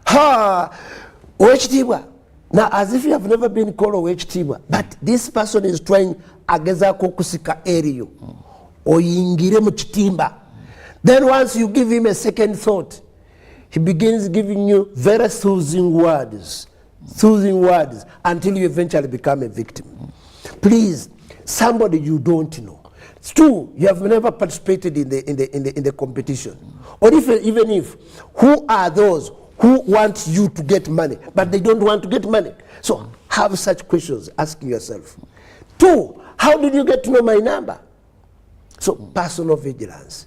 Ha, Wechtiwa. Now, as if you have never been called Wechtiwa, but this person is trying ageza kokusika area. Oyingire muchitimba. Then once you give him a second thought, he begins giving you very soothing words until you eventually become a victim. Please, somebody you don't know. Two, you have never participated in the competition. Or even if, who are those who want you to get money, but they don't want to get money? So have such questions, asking yourself. Two, how did you get to know my number? So personal vigilance.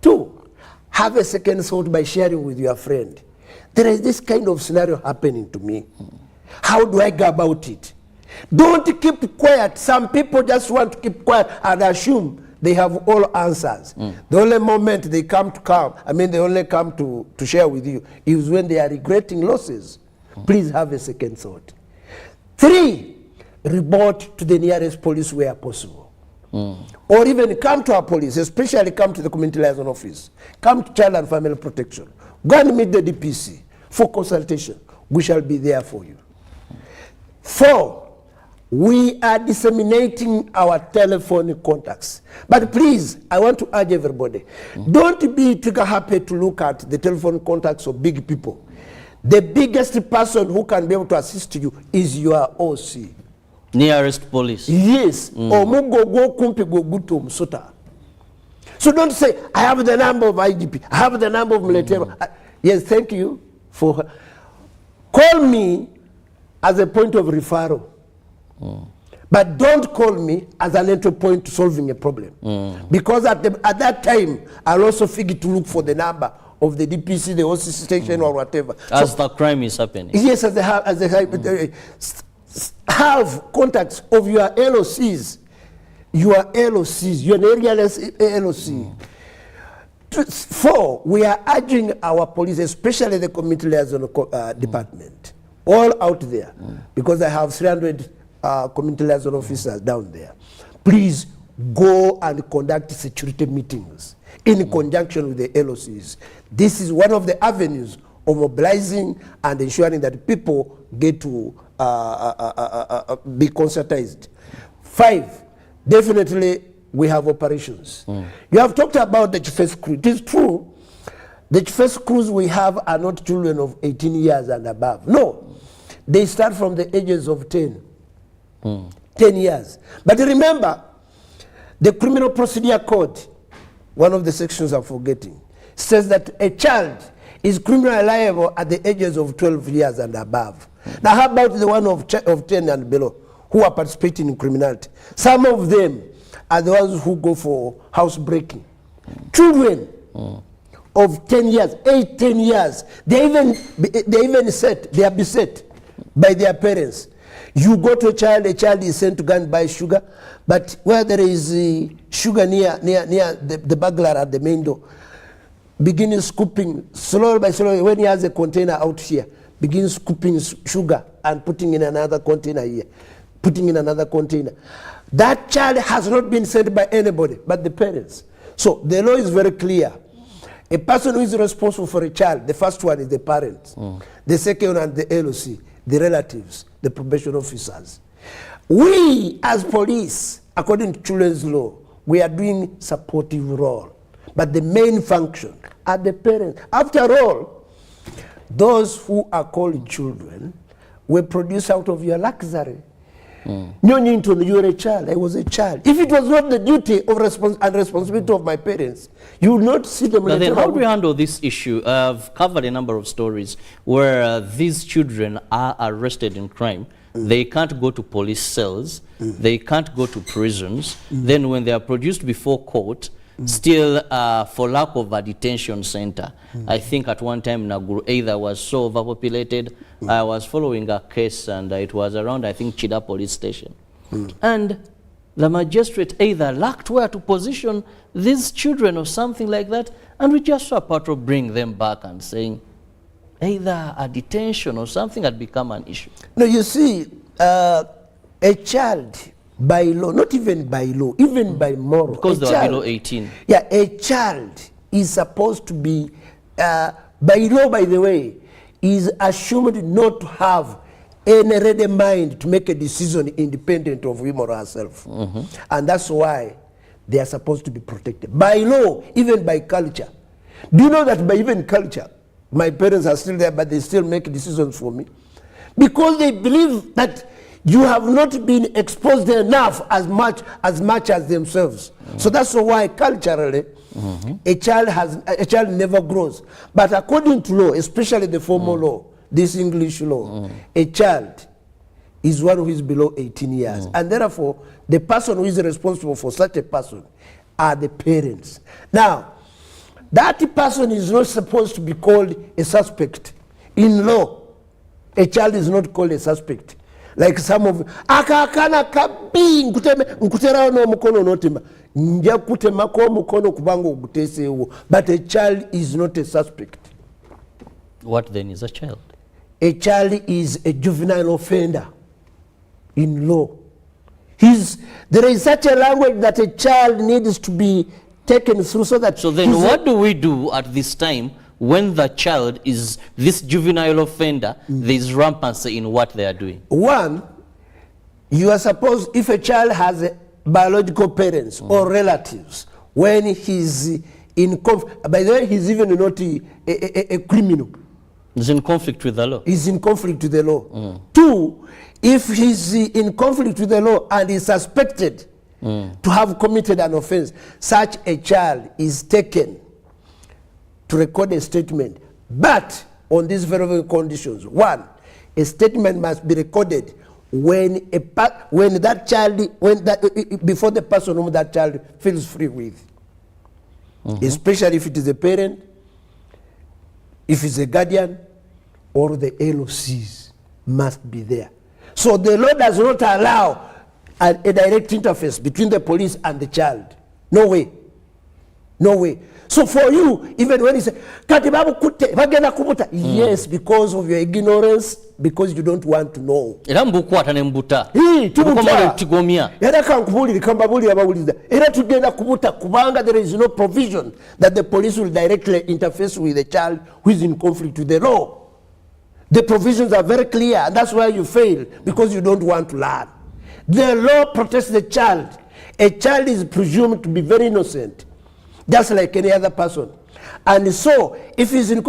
Two, have a second thought by sharing with your friend. There is this kind of scenario happening to me. How do I go about it? Don't keep quiet. Some people just want to keep quiet and assume they have all answers. The only moment they they only come to share with you is when they are regretting losses. Please have a second thought. Three, report to the nearest police where possible. Or even come to our police, especially come to the community liaison office. Come to Child and Family Protection. Go and meet the DPC for consultation. We shall be there for you. Four, we are disseminating our telephone contacts. But please, I want to urge everybody, don't be trigger happy to look at the telephone contacts of big people. the biggest person who can be able to assist you is your OC. Nearest police. Yes. Omugo go kumpi go guto msuta. So don't say, I have the number of IGP, I have the number of military. Yes, thank you for. Call me as a point of referral. But don't call me as an entry point to solving a problem. Because at that time, I'll also figure to look for the number of the DPC, the OC station, or whatever. As the crime is happening. Yes, as they have contacts of your LOCs, your area LOC. 4, we are urging our police, especially the community liaison department, all out there, because I have 300 community liaison officers down there. Please go and conduct security meetings in conjunction with the LOCs. This is one of the avenues of mobilizing and ensuring that people get to be concertized. 5, definitely we have operations. You have talked about the first crew. It is true, the first crews we have are not children of 18 years and above. No, they start from the ages of 10. 10 years. But remember, the Criminal Procedure Code, one of the sections I'm forgetting, says that a child is criminally liable at the ages of 12 years and above. Now, how about the one of 10 and below who are participating in criminality? Some of them are the ones who go for housebreaking. Children of 10 years, 8, 10 years, they are beset by their parents. You go to a child is sent to go and buy sugar, but where there is sugar near the burglar at the main door, begins scooping slowly by slowly. When he has a container out here, begins scooping sugar and putting in another container here, putting in another container. That child has not been sent by anybody but the parents. So the law is very clear. A person who is responsible for a child, the first one is the parents, the second one the LOC, the relatives, the probation officers. We as police, according to children's law, we are doing supportive role. But the main function are the parents. After all, those who are called children were produced out of your luxury. You were a child, I was a child. If it was not the duty of and responsibility of my parents, you would not see them. But then how do we handle this issue? I've covered a number of stories where these children are arrested in crime. They can't go to police cells. They can't go to prisons. Then when they are produced before court, still for lack of a detention center. I think at one time Naguru either was so overpopulated. I was following a case and it was around, I think, Chida police station. And the magistrate either lacked where to position these children or something like that, and we just saw a patrol bring them back and saying either a detention or something had become an issue. No, you see, a child by law, not even by law, even by moral. Because they are below 18. Yeah, a child is supposed to be, by law, by the way, is assumed not to have any ready mind to make a decision independent of him or herself. And that's why they are supposed to be protected. By law, even by culture. Do you know that by even culture, my parents are still there, but they still make decisions for me? Because they believe that you have not been exposed enough as much as themselves. So that's why culturally, a child never grows. But according to law, especially the formal law, this English law, a child is one who is below 18 years. And therefore, the person who is responsible for such a person are the parents. Now, that person is not supposed to be called a suspect. In law, a child is not called a suspect. Like some of akakana kabi nkutera no mukono notima nja kutema ko mukono kubango gutesewo, but a child is not a suspect. What then is a child? A child is a juvenile offender in law. There is such a language that a child needs to be taken through so that. So then what do we do at this time when the child is this juvenile offender, there is rampancy in what they are doing? One, you are supposed, if a child has biological parents or relatives, when he's in by the way, he's even not a criminal. He's in conflict with the law. He's in conflict with the law. 2, if he's in conflict with the law and is suspected to have committed an offense, such a child is taken to record a statement, but on these very conditions. 1, a statement must be recorded when that child, before the person whom that child feels free with, especially if it is a parent, if it's a guardian, or the LOCs must be there. So the law does not allow a direct interface between the police and the child. No way. No way. So for you, even when you say, yes, because of your ignorance, because you don't want to know. Era tugenda kubuta kubanga there is no provision that the police will directly interface with the child who is in conflict with the law. The provisions are very clear, and that's why you fail, because you don't want to learn. The law protects the child. A child is presumed to be very innocent, just like any other person. And so, if he's in,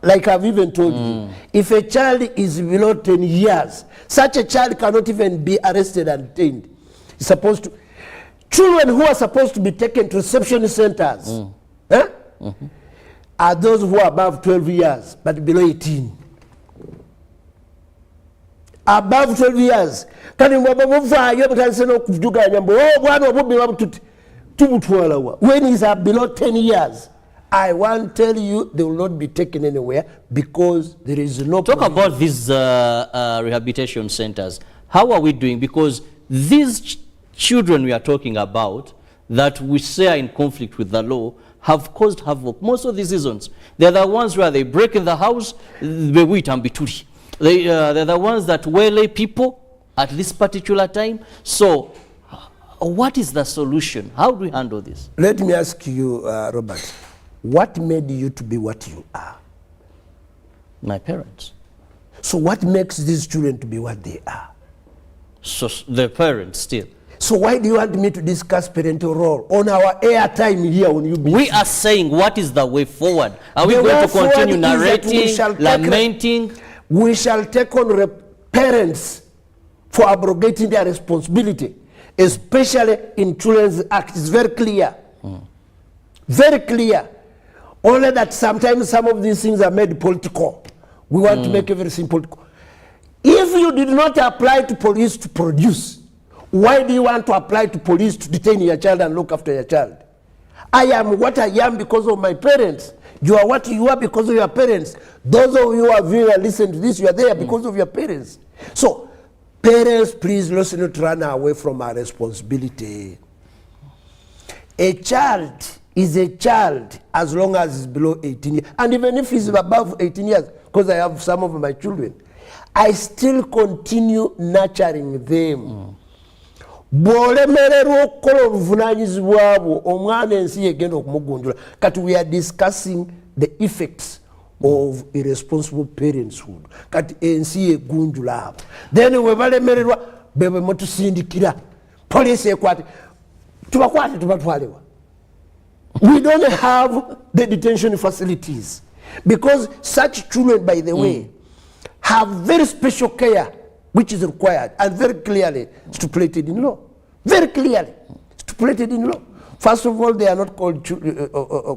like I've even told you, if a child is below 10 years, such a child cannot even be arrested and detained. He's supposed to. Children who are supposed to be taken to reception centers are those who are above 12 years, but below 18. Above 12 years. When he's below 10 years, I want to tell you they will not be taken anywhere because there is no Talk about these rehabilitation centers. How are we doing? Because these children we are talking about that we say are in conflict with the law have caused havoc. Most of these reasons, they're the ones where they break in the house, they're the ones that waylay people at this particular time. So what is the solution? How do we handle this? Let me ask you, Robert, what made you to be what you are? My parents. So what makes these children to be what they are? So the parents still. So why do you want me to discuss parental role on our airtime here on UBC? We are saying what is the way forward. Are we going to continue narrating, lamenting? We shall take on parents for abrogating their responsibility, especially in Children's Act. It's very clear. Very clear. Only that sometimes some of these things are made political. We want to make everything political. If you did not apply to police to produce, why do you want to apply to police to detain your child and look after your child? I am what I am because of my parents. You are what you are because of your parents. Those of you who are viewing and listening to this, you are there because of your parents. So, parents, please let's not run away from our responsibility. A child is a child as long as he's below 18 years. And even if he's above 18 years, because I have some of my children, I still continue nurturing them. Bw'olemererwa okukola obuvunanyizibwa bwo omwana ensi yegenda okumugunjula. Kati we are discussing the effects of irresponsible parenthood. Kati ensi yegunjula abo. Then we balemererwa bebe mutusindikira. Police ekwate. Tubakwate tubatwalewa. We don't have the detention facilities because such children, by the way, have very special care which is required and very clearly stipulated in law. Very clearly stipulated in law. First of all, they are not called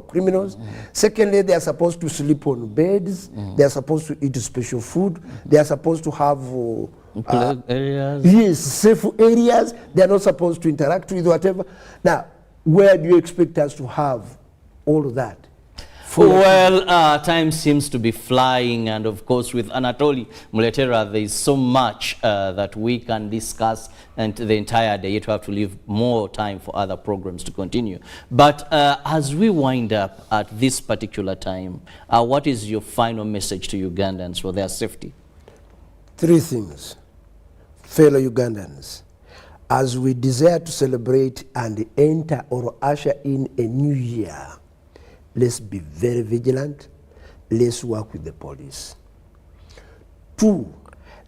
criminals. Secondly, they are supposed to sleep on beds. They are supposed to eat special food. They are supposed to have areas. Yes, safe areas. They are not supposed to interact with whatever. Now, where do you expect us to have all of that? Well, time seems to be flying, and of course with Anatoly Muletera there is so much that we can discuss, and the entire day yet we have to leave more time for other programs to continue. But as we wind up at this particular time, what is your final message to Ugandans for their safety? 3 things. Fellow Ugandans, as we desire to celebrate and enter or usher in a new year, let's be very vigilant. Let's work with the police. 2,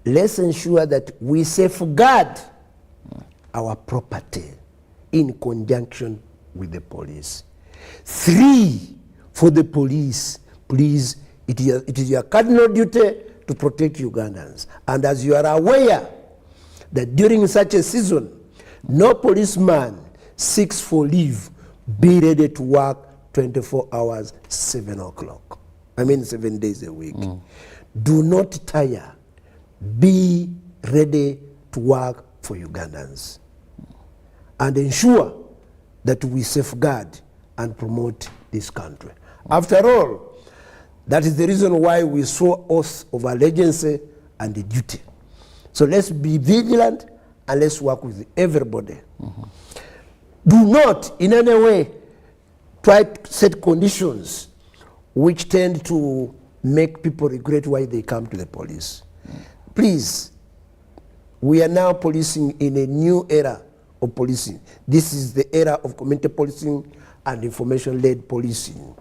let's ensure that we safeguard our property in conjunction with the police. 3, for the police, please It is your cardinal duty to protect Ugandans. And as you are aware that during such a season, no policeman seeks for leave, be ready to work 24 hours, 7 o'clock. I mean 7 days a week. Do not tire. Be ready to work for Ugandans. And ensure that we safeguard and promote this country. After all, that is the reason why we saw oath of allegiance and the duty. So let's be vigilant and let's work with everybody. Do not in any way try to set conditions which tend to make people regret why they come to the police. Please, we are now policing in a new era of policing. This is the era of community policing and information-led policing.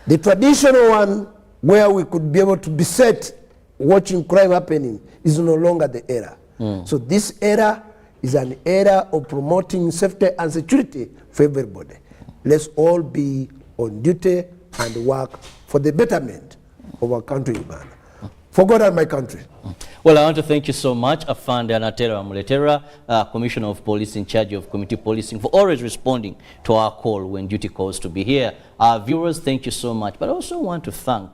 The traditional one, where we could be able to be set watching crime happening, is no longer the era. So this era is an era of promoting safety and security for everybody. Let's all be on duty and work for the betterment of our country, Uganda. For God and my country. Well, I want to thank you so much, Afande Anatera Muletera, Commissioner of Police in charge of community policing, for always responding to our call when duty calls to be here. Our viewers, thank you so much. But I also want to thank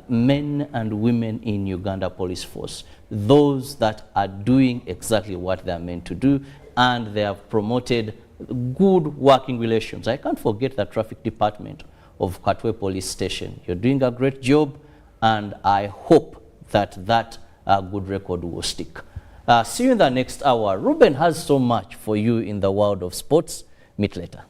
men and women in Uganda Police Force, those that are doing exactly what they are meant to do, and they have promoted good working relations. I can't forget the traffic department of Katwe Police Station. You're doing a great job, and I hope that that good record will stick. See you in the next hour. Ruben has so much for you in the world of sports. Meet later.